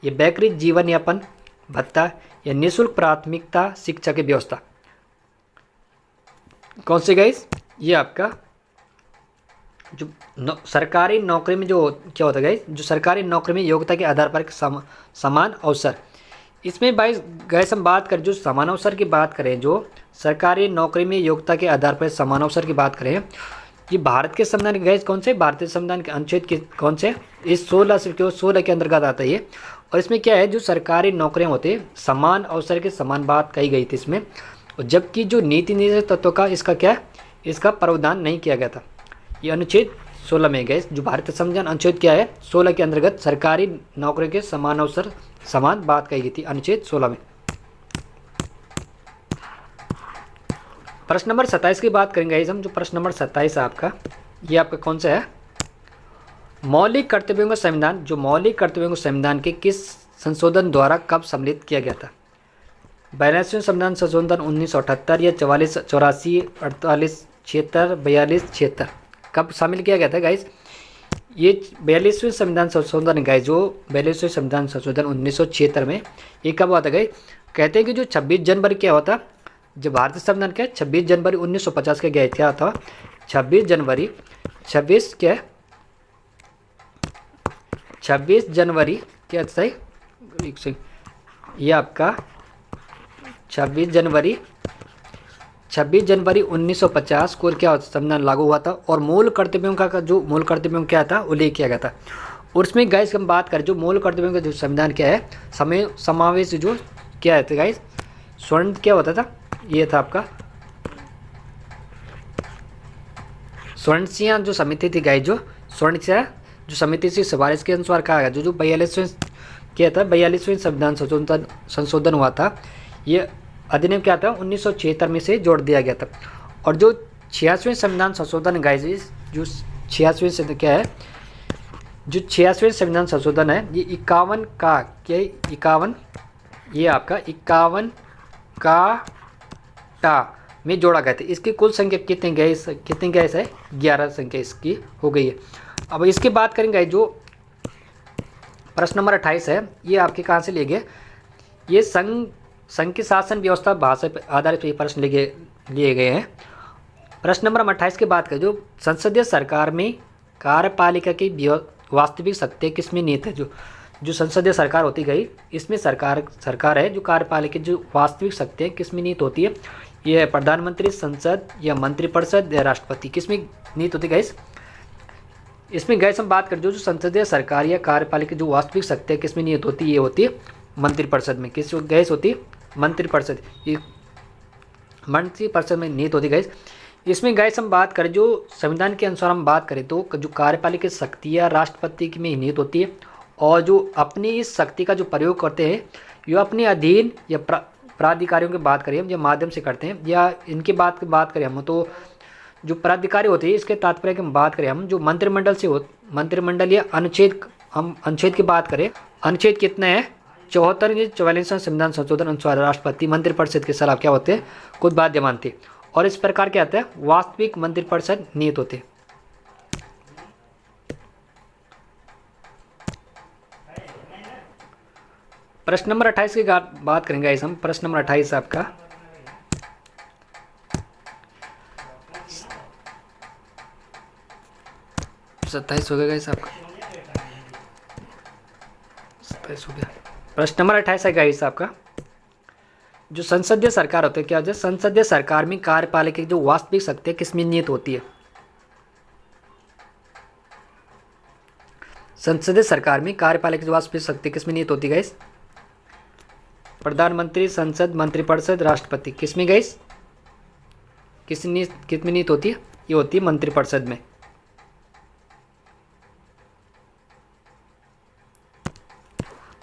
ये वैकल्पिक जीवन यापन भत्ता या निःशुल्क प्राथमिकता शिक्षा की व्यवस्था। कौन से गाइस? ये आपका जो सरकारी नौकरी में जो क्या होता है गाइस, जो सरकारी नौकरी में योग्यता के आधार पर समान अवसर। इसमें गाइस हम बात करें जो समान अवसर की बात करें, जो सरकारी नौकरी में योग्यता के आधार पर समान अवसर की बात करें, ये भारत के संविधान के गाइस कौन से, भारतीय संविधान के अनुच्छेद के कौन से, इस 16 के अंतर्गत आता है ये। और इसमें क्या है, जो सरकारी नौकरियां होती है समान अवसर के समान बात कही गई थी इसमें, और जबकि जो नीति निर्देशक तत्व का इसका क्या है, इसका प्रावधान नहीं किया गया था। ये अनुच्छेद 16 में गए, जो भारतीय संविधान अनुच्छेद क्या है 16 के अंतर्गत सरकारी नौकरी के समान अवसर समान बात कही गई थी अनुच्छेद 16 में। प्रश्न नंबर 27 की बात करेंगे हम। जो प्रश्न नंबर 27 आपका, ये आपका कौन सा है? मौलिक कर्तव्यों का संविधान, जो मौलिक कर्तव्यों को संविधान के किस संशोधन द्वारा कब सम्मिलित किया गया था? 42वें संविधान संशोधन 1978 या 44, 84, 48, 76, 42, 76 कब शामिल किया गया था गाइस? ये 42वें संविधान संशोधन गाइस, जो 42वें संविधान संशोधन 1976 में ये कब हुआ था गाइस? कहते हैं कि जो 26 जनवरी क्या होता, जो भारतीय संविधान क्या है 26 जनवरी 1950 के गए क्या था, 26 जनवरी क्या सही, ये आपका 26 जनवरी 1950 को क्या संविधान लागू हुआ था और मूल कर्तव्यों का जो मूल कर्तव्यों क्या था उल्लेख किया गया था। और उसमें गाइस हम बात करें जो मूल कर्तव्यों का जो संविधान क्या है समावेश जो क्या है गाइस, स्वर्ण क्या होता था, ये था आपका स्वर्णसिंह जो समिति थी गाइस, जो स्वर्णसिंह जो समिति से सिफारिश के अनुसार कहा गया, जो 42वें क्या था 42वें संविधान संशोधन हुआ था, ये अधिनियम क्या था 1976 में से जोड़ दिया गया था। और जो 86वें संविधान संशोधन गाइस, जो 86वें से क्या है, जो 86वें संविधान संशोधन है ये 51 का क्या 51, ये आपका 51 का टा में जोड़ा गया था। इसकी कुल संख्या कितनी गैस है 11 संख्या इसकी हो गई है। अब इसकी बात करेंगे जो प्रश्न नंबर 28 है, ये आपके कहाँ से लिए गए, ये संघ की शासन व्यवस्था भाषा पर आधारित ये प्रश्न लिए लिए गए हैं। प्रश्न नंबर 28 की बात करें, जो संसदीय सरकार में कार्यपालिका की वास्तविक शक्ति किसमें निहित है। जो संसदीय सरकार होती गई, इसमें सरकार है जो कार्यपालिका की जो वास्तविक शक्ति है किसमें निहित होती है। यह है प्रधानमंत्री, संसद या मंत्रिपरिषद या राष्ट्रपति, किसमें निहित होती है। इसमें गैस हम बात करें जो संसदीय सरकार या कार्यपालिका जो वास्तविक शक्ति है किसमें निहित होती है, ये होती है मंत्रिपरिषद में। किस गैस होती है मंत्रिपरिषद, ये मंत्रिपरिषद में निहित होती गैस। इसमें गैस हम बात करें जो संविधान के अनुसार हम बात करें तो जो कार्यपालिका की शक्ति या राष्ट्रपति में निहित होती है, और जो अपनी इस शक्ति का जो प्रयोग करते हैं ये अपने अधीन या प्राधिकारियों की बात करें हम या माध्यम से करते हैं, या इनकी बात करें हम तो जो प्राधिकारी होते हैं इसके तात्पर्य की हम बात करें हम जो मंत्रिमंडल से मंत्रिमंडल या अनुच्छेद, हम अनुच्छेद की बात करें, अनुच्छेद कितने हैं 74 या 44वां संविधान संशोधन अनुसार राष्ट्रपति मंत्रिपरिषद के सलाह क्या होते हैं, खुद बाध्य मानते, और इस प्रकार क्या आता है वास्तविक मंत्रिपरिषद निहित होते। प्रश्न नंबर 28 की बात करेंगे हम। प्रश्न नंबर 28 आपका 27 हो गया आपका, 27 हो गया। प्रश्न नंबर 28 है गाइस आपका, जो संसदीय सरकार होती है क्या होता है, संसदीय सरकार में कार्यपालिका की जो वास्तविक शक्ति है किसमें निहित होती है। संसदीय सरकार में कार्यपालिका की जो वास्तविक शक्ति किसमें निहित होती है गाइस, प्रधानमंत्री, संसद, मंत्रिपरिषद, राष्ट्रपति, किसमें गाइस किसमें निहित होती है, ये होती है मंत्रिपरिषद में।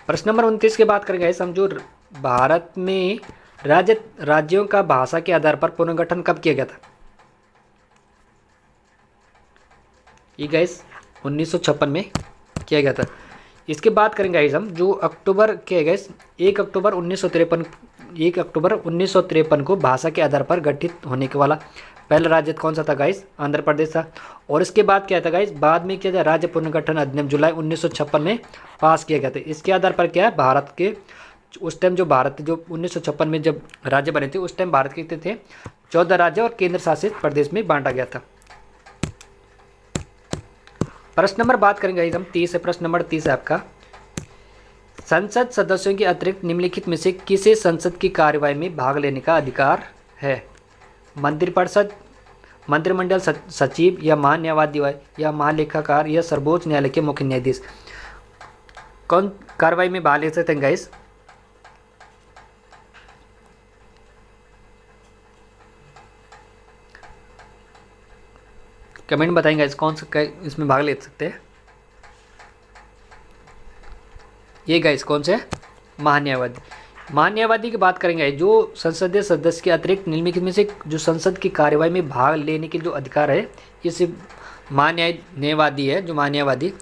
प्रश्न नंबर 29 की बात करेंगे हम, जो भारत में राज्यों का भाषा के आधार पर पुनर्गठन कब किया गया था। ये गाइस 1956 में किया गया था। इसके बात करेंगे गाइस हम, जो अक्टूबर किया गया 1 अक्टूबर 1953 को भाषा के आधार पर गठित होने के वाला पहला राज्य कौन सा था गाइस, आंध्र प्रदेश था। और इसके बाद क्या था गाइस, बाद में क्या था राज्य पुनर्गठन अधिनियम जुलाई 1956 में पास किया गया था। इसके आधार पर क्या है भारत के उस टाइम जो 1956 में जब राज्य बने थे उस टाइम भारत के थे 14 राज्य और केंद्र शासित प्रदेश में बांटा गया था। प्रश्न नंबर बात करेंगे हम 30 है। प्रश्न नंबर 30 है आपका, संसद सदस्यों के अतिरिक्त निम्नलिखित में से किसे संसद की कार्यवाही में भाग लेने का अधिकार है। मंत्रिपरिषद, मंत्रिमंडल सचिव या महान्यायवादी या महालेखाकार या सर्वोच्च न्यायालय के मुख्य न्यायाधीश, कौन कार्रवाई में भाग ले सकते हैं गाइस। कमेंट बताएंगे गाइस कौन सा इसमें भाग ले सकते हैं। ये गाइस कौन से महान्यायवादी की बात करेंगे, जो संसदीय सदस्य के अतिरिक्त निम्नलिखित में से जो संसद की कार्यवाही में भाग लेने के जो अधिकार है ये सिर्फ न्यायवादी है। जो महान्यायवादी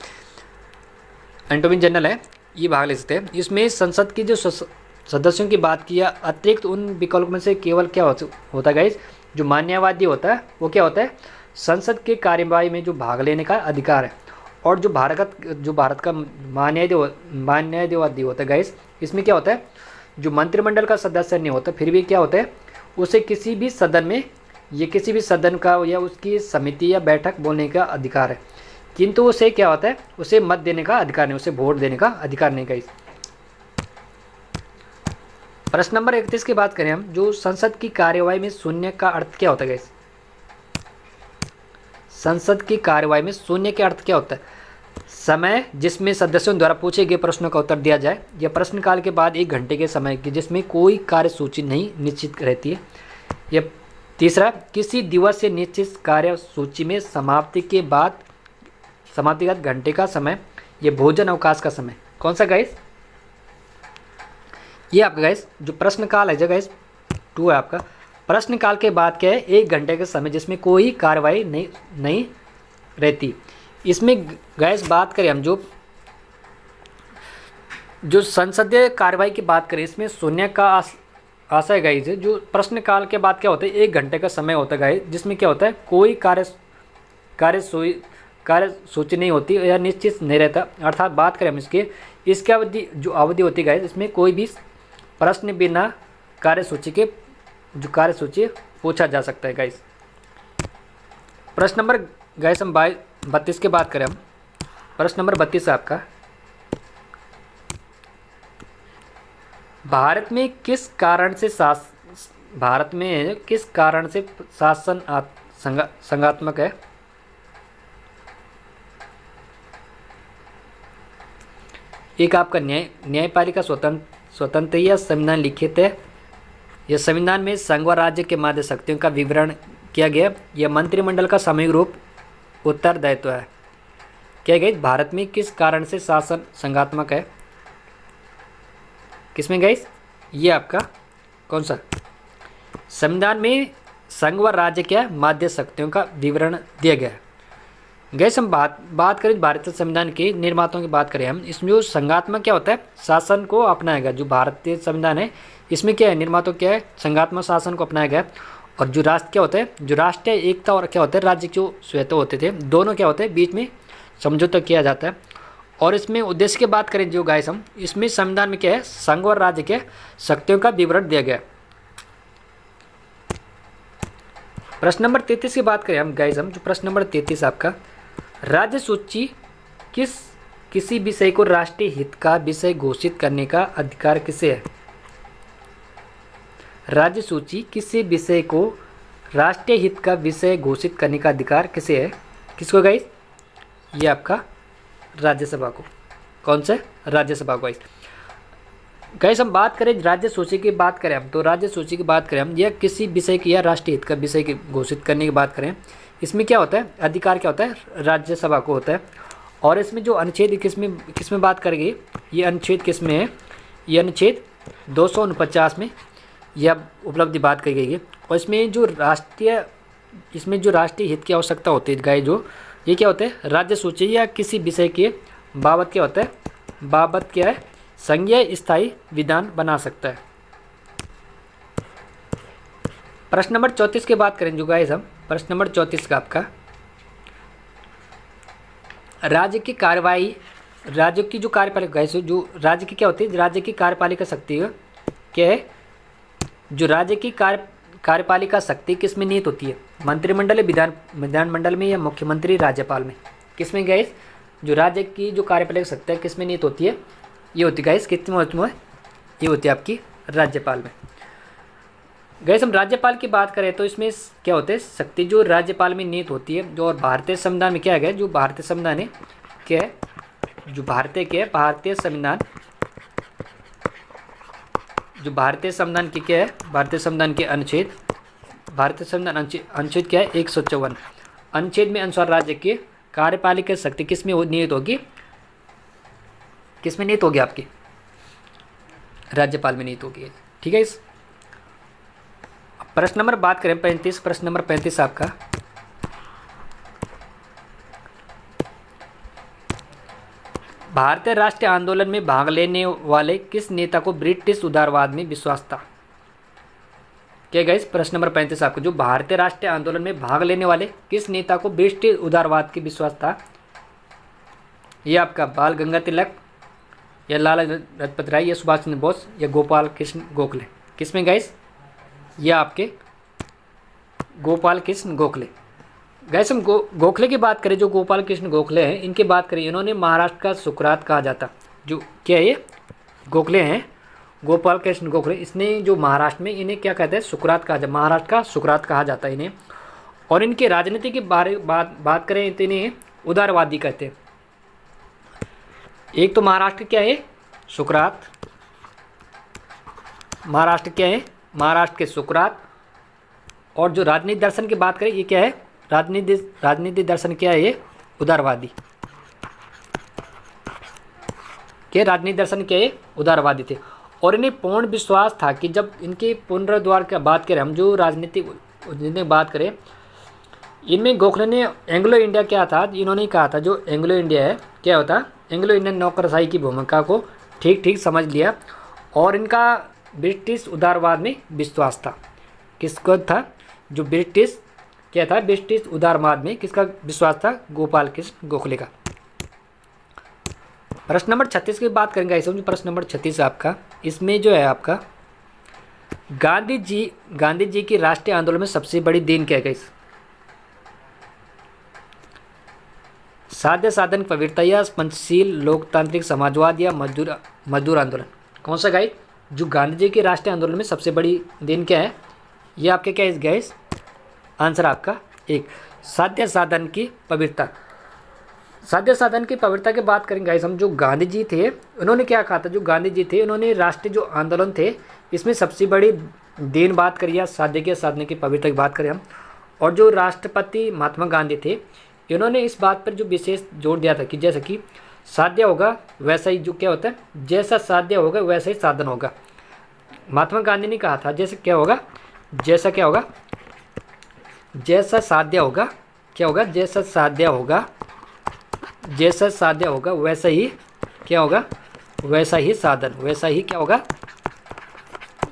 अटॉर्नी जनरल है ये भाग ले सकते हैं। इसमें संसद की जो सदस्यों की बात की अतिरिक्त उन विकल्पों में से केवल क्या होता है गाइस, जो महान्यायवादी होता है वो क्या होता है संसद के कार्यवाही में जो भाग लेने का अधिकार है। और जो भारत का महान्यायवादी होता है गाइस, इसमें क्या होता है जो मंत्रिमंडल का सदस्य नहीं होता फिर भी क्या होता है उसे किसी भी सदन में किसी भी सदन का या उसकी समिति या बैठक बोलने का अधिकार है, किंतु उसे क्या होता है उसे मत देने का अधिकार नहीं, उसे वोट देने का अधिकार नहीं गाइस। प्रश्न नंबर 31 की बात करें हम, जो संसद की कार्यवाही में शून्य का अर्थ क्या होता है गाइस। संसद की कार्यवाही में शून्य के अर्थ क्या होता है, समय जिसमें सदस्यों द्वारा पूछे गए प्रश्नों का उत्तर दिया जाए या प्रश्नकाल के बाद 1 घंटे के समय की जिसमें कोई कार्यसूची नहीं निश्चित रहती है। या तीसरा, किसी दिवस से निश्चित कार्यसूची में समाप्ति के बाद घंटे का समय या भोजन अवकाश का समय, कौन सा गाइस, ये आपका गाइस जो प्रश्नकाल है गाइस 2 है आपका। प्रश्नकाल के बाद क्या है 1 घंटे का समय जिसमें कोई कार्रवाई नहीं रहती। इसमें गैस बात करें हम जो संसदीय कार्यवाही की बात करें इसमें शून्य का आशय गाइस है। जो प्रश्नकाल के बाद क्या होता है 1 घंटे का समय होता है गाइस, जिसमें क्या होता है कोई कार्यसूची नहीं होती या निश्चित नहीं रहता। अर्थात बात करें हम इसके अवधि होती है गाइस, इसमें कोई भी प्रश्न बिना कार्यसूची पूछा जा सकता है गाइस। प्रश्न नंबर गाइस हम 32 की बात करें हम, प्रश्न नंबर 32 है आपका, भारत में किस कारण से शासन संघात्मक है? एक आपका न्यायपालिका स्वतंत्र या संविधान लिखित है, यह संविधान में संघ व राज्य के मध्य शक्तियों का विवरण किया गया, यह मंत्रिमंडल का सामूहिक रूप उत्तरदायित्व है। क्या गई भारत में किस कारण से शासन संघात्मक है? किसमें गाइस? ये आपका कौन सा संविधान में संघ व राज्य के मध्य शक्तियों का विवरण दिया गया है। गैस हम बात करें भारतीय संविधान के निर्माताओं की बात करें हम, इसमें जो संघात्मक क्या होता है? शासन को अपनाएगा। जो भारतीय संविधान है इसमें क्या है? निर्माताओं क्या है? संघात्मक शासन को अपनाया गया। और जो राष्ट्र क्या होता है? जो राष्ट्रीय एकता और क्या होता है? राज्य जो स्वेता होते थे, दोनों क्या होते हैं? बीच में समझौता किया जाता है। और इसमें उद्देश्य की बात करें जो गाइस हम, इसमें संविधान में क्या है? संघ और राज्य के शक्तियों का विवरण दिया गया। प्रश्न नंबर 33 की बात करें हम गाइस हम, जो प्रश्न नंबर 33 आपका, राज्य सूची किसी विषय को राष्ट्रीय हित का विषय घोषित करने का अधिकार किसे है? राज्य सूची किसी विषय को राष्ट्रीय हित का विषय घोषित करने का अधिकार किसे है? किसको गाइस? ये आपका राज्यसभा को। कौन से? राज्यसभा को गाइस। हम बात करें राज्य सूची की बात करें हम, तो राज्य सूची की बात करें हम, यह किसी विषय की या राष्ट्रीय हित का विषय की घोषित करने की बात करें, इसमें क्या होता है? अधिकार क्या होता है? राज्यसभा को होता है। और इसमें जो अनुच्छेद किसमें बात करेंगे? ये अनुच्छेद किसमें है? ये अनुच्छेद 249 में यह उपलब्धि बात करी गई है। और इसमें जो राष्ट्रीय हित की आवश्यकता होती है गाइस, जो ये क्या होता है? राज्य सूची या किसी विषय के बाबत क्या होता है? बाबत क्या है? संघीय स्थायी विधान बना सकता है। प्रश्न नंबर 34 की बात करें जो गाइस हम, प्रश्न नंबर 34 का आपका, राज्य की कार्यवाही, राज्य की जो कार्यपालिका गाइस, जो राज्य की क्या होती है? राज्य की कार्यपालिका शक्ति क्या है? जो राज्य की कार्यपालिका शक्ति किस में निहित होती है? मंत्रिमंडल, विधानमंडल में या मुख्यमंत्री, राज्यपाल में? किसमें गाइस? जो राज्य की जो कार्यपालिका शक्ति है किस में निहित होती है? ये होती है गाइस कितने महत्व है? ये होती है आपकी राज्यपाल में। गाइस हम राज्यपाल की बात करें तो इसमें क्या होते हैं? शक्ति जो राज्यपाल में निहित होती है। जो और भारतीय संविधान में क्या है? जो भारतीय संविधान है क्या है? जो भारतीय संविधान, जो भारतीय संविधान की क्या है? भारतीय संविधान के अनुच्छेद, भारतीय संविधान अनुच्छेद क्या है? 154 अनुच्छेद में अनुसार राज्य की कार्यपालिका शक्ति किस में निहित होगी? किस में निहित होगी? आपकी राज्यपाल में निहित होगी। ठीक है। इस प्रश्न नंबर बात करें 35, प्रश्न नंबर 35 आपका, भारतीय राष्ट्रीय आंदोलन में भाग लेने वाले किस नेता को ब्रिटिश उदारवाद में विश्वास था? क्या गाइस? प्रश्न नंबर 35 आपको, जो भारतीय राष्ट्रीय आंदोलन में भाग लेने वाले किस नेता को ब्रिटिश उदारवाद की विश्वास था? ये आपका बाल गंगाधर तिलक या लाला लाजपत राय या सुभाष चंद्र बोस या गोपाल कृष्ण गोखले? किसमें गाइस? ये आपके गोपाल कृष्ण गोखले। गैस हम गोखले की बात करें, जो गोपाल कृष्ण गोखले हैं इनकी बात करें, इन्होंने महाराष्ट्र का सुकरात कहा जाता। जो क्या ये गोखले हैं, गोपाल कृष्ण गोखले, इसने जो महाराष्ट्र में इन्हें क्या कहते हैं? सुकरात कहा जाता, महाराष्ट्र का सुकरात कहा जाता है इन्हें। और इनके राजनीति की बात करें तो इन्हें उदारवादी कहते हैं। एक तो महाराष्ट्र क्या है? सुकरात, महाराष्ट्र क्या है? महाराष्ट्र के सुकरात। और जो राजनीति दर्शन की बात करें, ये क्या है? राजनीति दर्शन क्या है? ये उदारवादी। के राजनीति दर्शन क्या है? उदारवादी थे। और इन्हें पूर्ण विश्वास था कि जब इनके पुनरुद्धार की बात करें हम, जो राजनीतिक बात करें, इनमें गोखले ने एंग्लो इंडिया क्या था, इन्होंने कहा था जो एंग्लो इंडिया है क्या होता? एंग्लो इंडियन नौकरशाही की भूमिका को ठीक समझ लिया। और इनका ब्रिटिश उदारवाद में विश्वास था। किसको था? जो ब्रिटिश क्या था? ब्रिटिश उदारवाद में किसका विश्वास था? गोपाल कृष्ण गोखले का। प्रश्न नंबर 36 की बात करेंगे। ऐसे प्रश्न नंबर 36 आपका, इसमें जो है आपका गांधी जी की राष्ट्रीय आंदोलन में सबसे बड़ी देन क्या है गाइस? साध्य साधन प्रवृत्ता या पंचशील लोकतांत्रिक समाजवाद या मजदूर आंदोलन? कौन सा गाइस? जो गांधी जी के राष्ट्रीय आंदोलन में सबसे बड़ी देन क्या है? ये आपके क्या है गाइस? आंसर आपका एक, साध्य साधन की पवित्रता। साध्य साधन की पवित्रता की बात करेंगे गाइस हम। जो गांधी जी थे उन्होंने क्या कहा था? जो गांधी जी थे उन्होंने राष्ट्रीय जो आंदोलन थे इसमें सबसे बड़ी देन बात करी या साध्य के साधन की पवित्रता की बात करें हम। और जो राष्ट्रपति महात्मा गांधी थे इन्होंने इस बात पर जो विशेष जोर दिया था कि जैसे कि साध्य होगा वैसा ही जो क्या होता है, जैसा साध्य होगा वैसा ही साधन होगा। महात्मा गांधी ने कहा था जैसे क्या होगा, जैसा क्या होगा, जैसा साध्य होगा क्या होगा, जैसा साध्य होगा, जैसा साध्य होगा वैसा ही क्या होगा, वैसा ही साधन, वैसा ही क्या होगा,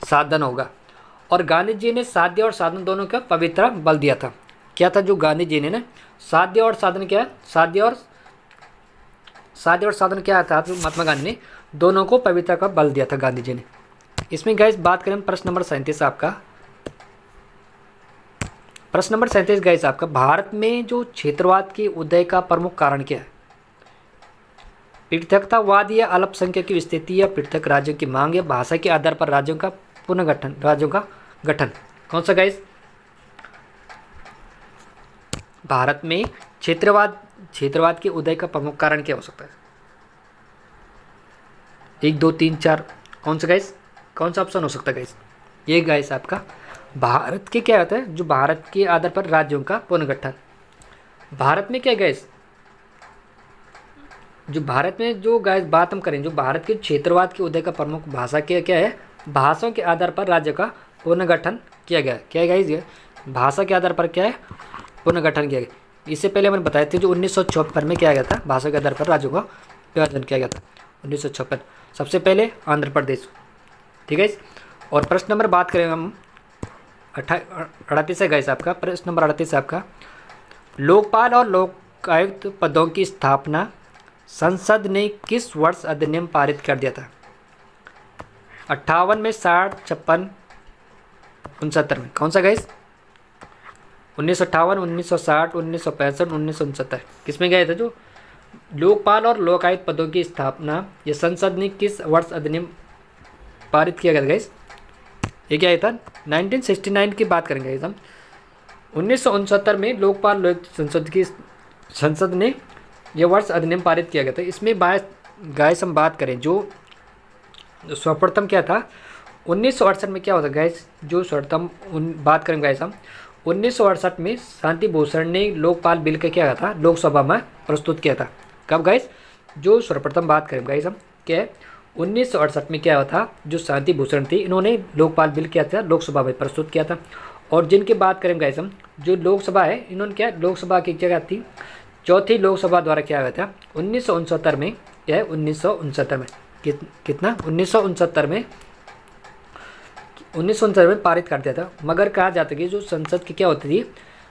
साधन होगा। और गांधी जी ने साध्य और साधन दोनों का पवित्र बल दिया था। क्या था जो गांधी जी ने ना, साध्य और साधन क्या है, साध्य और साधन क्या था? तो महात्मा गांधी ने दोनों को पवित्रता का बल दिया था गांधी जी ने। इसमें गाइस बात करें प्रश्न नंबर 37 आपका। प्रश्न नंबर 37 गाइस आपका, भारत में जो क्षेत्रवाद के उदय का प्रमुख कारण क्या है? पृथकतावाद या अल्पसंख्यक की स्थिति या पृथक राज्यों की मांग या भाषा के आधार पर राज्यों का पुनर्गठन, राज्यों का गठन? कौन सा गाइस? भारत में क्षेत्रवाद के उदय का प्रमुख कारण क्या हो सकता है? 1 2 3 4 कौन सा गाइस? कौन सा ऑप्शन हो सकता है गाइस? ये गाइस आपका भारत के क्या होता है, जो भारत के आधार पर राज्यों का पुनर्गठन। भारत में क्या गाइस, जो भारत में जो गाइस बात हम करें, जो भारत के क्षेत्रवाद के उदय का प्रमुख भाषा क्या है, भाषाओं के आधार पर राज्य का पुनर्गठन किया गया। क्या है गाइस? ये भाषा के आधार पर क्या है, पुनर्गठन किया गया। इससे पहले मैंने बताया था जो 1956 में किया गया था, भाषा के आधार पर राज्यों का विभाजन किया गया था 1956, सबसे पहले आंध्र प्रदेश। ठीक है। और प्रश्न नंबर बात करें हम 38 है गाइस आपका। प्रश्न नंबर 38 है आपका, लोकपाल और लोकायुक्त पदों की स्थापना संसद ने किस वर्ष अधिनियम पारित कर दिया था? 58 में, 60, 56, 69 में? कौन सा गाइस? 1958, 1960, 1965, 1969 किसमें गए थे? जो लोकपाल और लोकायुक्त पदों की स्थापना ये संसद ने किस वर्ष अधिनियम पारित किया गया था गाइस? ये क्या था? 1969 की बात करेंगे हम। 1969 में लोकपाल लोकायुक्त संसद ने यह वर्ष अधिनियम पारित किया गया था। इसमें गाइस हम बात करें जो सर्वप्रथम क्या था 1968 में क्या होता गाइस? जो सर्वप्रथम बात करेंगे गाइस हम 1968 में शांति भूषण ने लोकपाल बिल का क्या था लोकसभा में प्रस्तुत किया था। कब गाइस? जो सर्वप्रथम बात करें गाइस हम क्या है 1968 में क्या हुआ था, जो शांति भूषण थी इन्होंने लोकपाल बिल किया था लोकसभा में प्रस्तुत किया था। और जिनकी बात करें गाइस हम जो लोकसभा है इन्होंने क्या लोकसभा की जगह थी चौथी लोकसभा द्वारा क्या हुआ था 1969 में, क्या है 1969 में कितना 1969 में पारित कर दिया था। मगर कहा जाता है कि जो संसद की क्या होती थी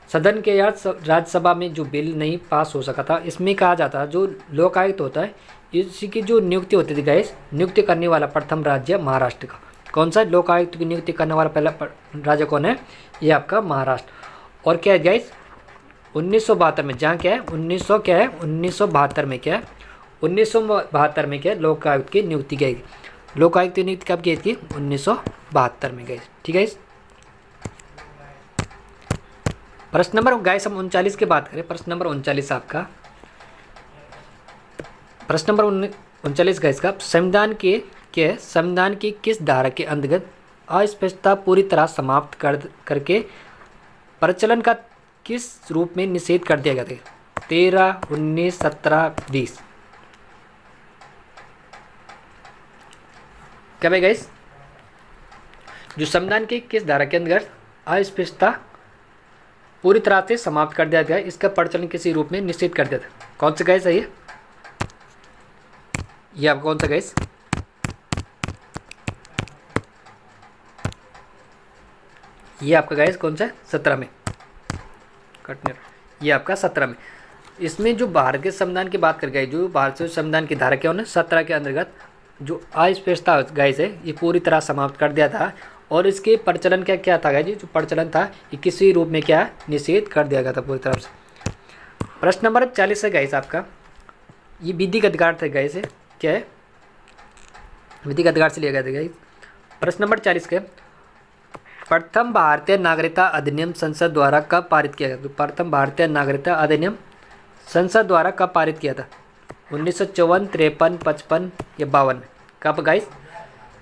सदन के या राज्यसभा में जो बिल नहीं पास हो सका था, इसमें कहा जाता है जो लोकायुक्त होता है इसी की जो नियुक्ति होती थी गाइस, नियुक्ति करने वाला प्रथम राज्य महाराष्ट्र का। कौन सा? लोकायुक्त की नियुक्ति करने वाला पहला राज्य कौन है? ये आपका महाराष्ट्र। और क्या है गाइस 1972 में, जहाँ क्या है 1972 में क्या है 1972 में क्या है लोकायुक्त की नियुक्ति की गई। लोकायुक्त की नियुक्ति कब की थी? 1972 में गई। ठीक है। प्रश्न नंबर गाइस हम 39 की बात करें। प्रश्न नंबर 39 आपका, प्रश्न नंबर 39 गाइस का, संविधान की किस धारा के अंतर्गत अस्पष्टता पूरी तरह समाप्त करके प्रचलन का किस रूप में निषेध कर दिया गया था? 13, 19, 17, 20? क्या भाई गाइस? जो संविधान की किस धारा के अंतर्गत अस्पष्टता पूरी तरह से समाप्त कर दिया गया, इसका प्रचलन किसी रूप में निषेध कर दिया था? कौन सा गाइस है ये आपका कौन सा गाइस? ये आपका गाइस कौन सा? 17 में कटने, ये आपका 17 में। इसमें जो भारत के संविधान की बात कर गई, जो भारतीय संविधान की धारा क्या होना 17 के अंतर्गत जो अस्पृश्यता गाइस है ये पूरी तरह समाप्त कर दिया था। और इसके प्रचलन क्या क्या था गाइस जी, जो प्रचलन था ये किसी रूप में क्या निषेध कर दिया गया था पूरी तरफ से। प्रश्न नंबर 40 है गाइस आपका, ये विधिक अधिकार थे गाइस, क्या है विधिक अधिकार से लिया गया था गाइस। प्रश्न नंबर 40 का प्रथम भारतीय नागरिकता अधिनियम संसद द्वारा कब पारित किया गया? तो प्रथम भारतीय नागरिकता अधिनियम संसद द्वारा कब पारित किया था? 1954, 53, 55 या 52? कब गाइस?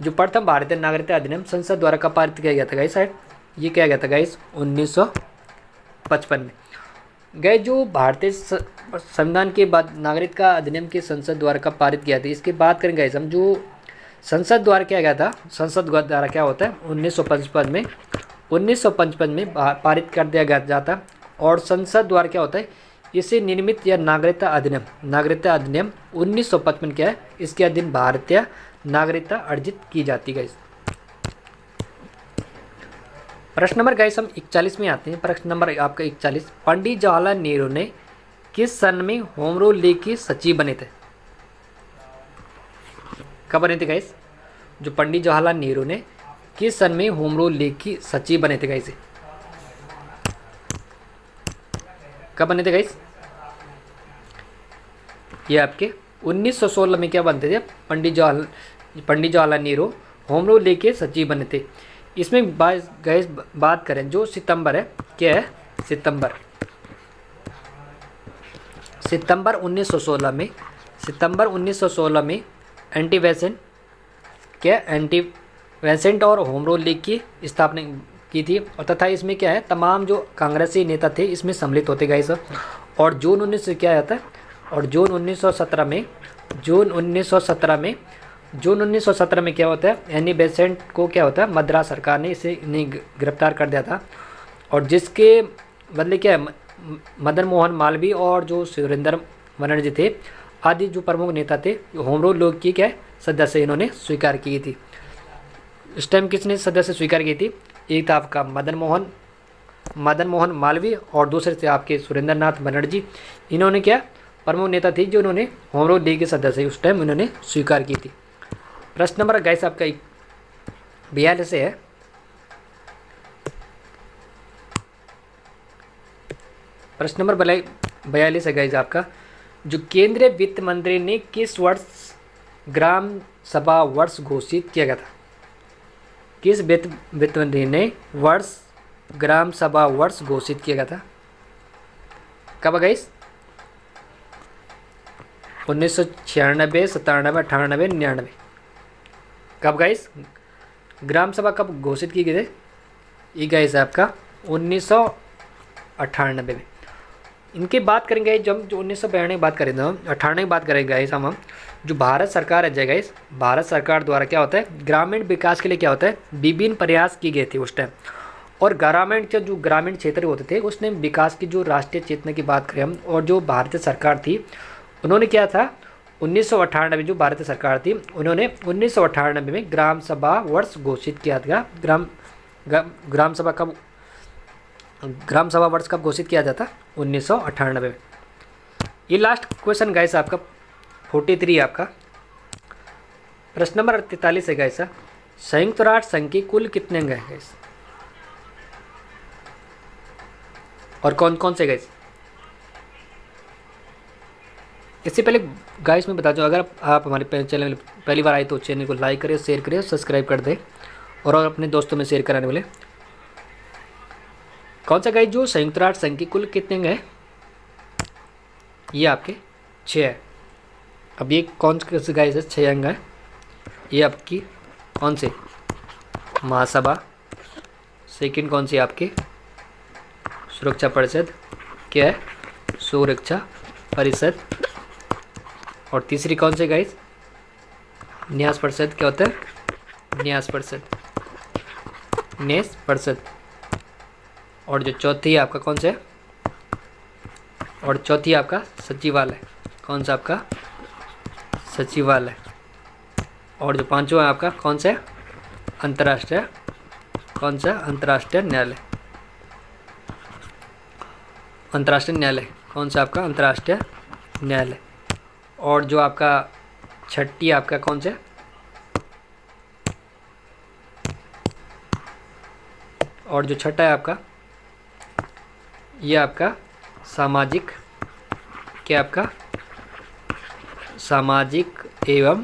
जो प्रथम भारतीय नागरिकता अधिनियम संसद द्वारा कब पारित किया गया था गाइस? शायद ये किया गया था गाइस 1955 में। गए जो भारतीय संविधान के बाद नागरिकता अधिनियम के संसद द्वारा कब पारित किया था, इसकी बात करेंगे गाइस हम। जो संसद द्वारा किया गया था, संसद द्वारा क्या होता है 1955 में पारित कर दिया गया जाता। और संसद द्वारा क्या होता है, इसे निर्मित या नागरिकता अधिनियम 1955 क्या है, इसके अधीन भारतीय नागरिकता अर्जित की जाती है। प्रश्न नंबर गाइस हम 41 में आते हैं। प्रश्न नंबर आपका 41, पंडित जवाहरलाल नेहरू ने किस सन में होम रूल लीग के सचिव बने थे? कब बने थे गाइस? जो पंडित जवाहरलाल नेहरू ने किस सन में होम रूल लीग की सचिव बने थे गाइस? कब बने थे गाइस? ये आपके 1916 में क्या बनते थे? Pandit Jawaharlal Nehru home rule league के सचिव बने थे। इसमें गाइस बात करें जो सितंबर है, क्या है सितंबर 1916 में एंटी वेसेंट और होम रूल लीग की स्थापना की थी। और तथा इसमें क्या है, तमाम जो कांग्रेसी नेता थे इसमें सम्मिलित होते गए सब। और जून 1917 में क्या होता है, एनी बेसेंट को क्या होता है, मद्रास सरकार ने इन्हें गिरफ्तार कर दिया था। और जिसके बदले क्या है, मदन मोहन मालवीय और जो सुरेंद्र बनर्जी थे आदि जो प्रमुख नेता थे, होम रूल लीग की क्या है सदस्य इन्होंने स्वीकार की थी। इस टाइम किसने सदस्य स्वीकार की थी? एक था आपका मदन मोहन मालवीय और दूसरे थे आपके सुरेंद्र नाथ बनर्जी। इन्होंने क्या प्रमुख नेता थे जो इन्होंने होम रूल लीग के सदस्य उस टाइम इन्होंने स्वीकार की थी। प्रश्न नंबर गाइस आपका 42 है। प्रश्न नंबर 42 है गाइस आपका, जो केंद्रीय वित्त मंत्री ने किस वर्ष ग्राम सभा वर्ष घोषित किया गया था? किस वित्त मंत्री ने ग्राम सभा वर्ष घोषित किया गया था? कब गाइस? 1996, 97, 98, 99? कब गाइस ग्राम सभा कब घोषित की गई थी? ये गाइस आपका 1998 में। इनकी बात करेंगे जब जो 1992 की बात करेंगे, 98 की बात करेंगे गाइस हम जो भारत सरकार है गाइस, भारत सरकार द्वारा क्या होता है ग्रामीण विकास के लिए क्या होता है विभिन्न प्रयास किए गए थे उस टाइम। और जो ग्रामीण क्षेत्र होते थे उसने विकास की जो राष्ट्रीय चेतना की बात करें हम, और जो भारतीय सरकार थी उन्होंने क्या था 1998 जो भारतीय सरकार थी उन्होंने 1998 में ग्राम सभा वर्ष घोषित किया था। ग्राम सभा वर्ष कब घोषित किया जाता? 1998 में। ये लास्ट क्वेश्चन गाइस आपका 43 आपका। प्रश्न नंबर 43 है गाइस, संयुक्त राष्ट्र संघ के कुल कितने अंग हैं गाइस? और कौन कौन से गाइस? इससे पहले गाइस मैं बता दूं, अगर आप हमारे चैनल में पहली बार आए तो चैनल को लाइक करें, शेयर करें, सब्सक्राइब कर दें और अपने दोस्तों में शेयर कराने वाले। कौन सा गाइस जो संयुक्त राष्ट्र संघ की कुल कितने अंग हैं? ये आपके 6 है। अब ये कौन से गाइस है 6 अंग है? ये आपकी कौन से महासभा, सेकंड कौन सी आपके सुरक्षा परिषद, क्या है सुरक्षा परिषद, और तीसरी कौन से गाइस न्यास परिषद, क्या होता है न्यास परिषद। और जो चौथी आपका कौन सा है, और चौथी आपका सचिवालय, कौन सा आपका सचिवालय। और जो पांचवा आपका कौन सा अंतर्राष्ट्रीय, कौन सा अंतर्राष्ट्रीय न्यायालय, कौन सा आपका अंतर्राष्ट्रीय न्यायालय। और जो आपका छठी आपका कौन सा और जो छठा है आपका, ये आपका सामाजिक, क्या आपका सामाजिक एवं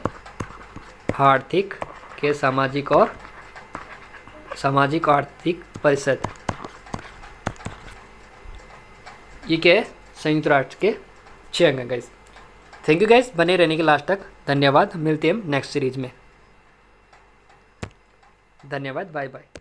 आर्थिक के सामाजिक और आर्थिक परिषद, ये क्या है, संयुक्त राष्ट्र के 6 अंग हैं गाइस। थैंक यू गाइस, बने रहने के लास्ट तक। धन्यवाद, मिलते हैं हम नेक्स्ट सीरीज में। धन्यवाद, बाय बाय।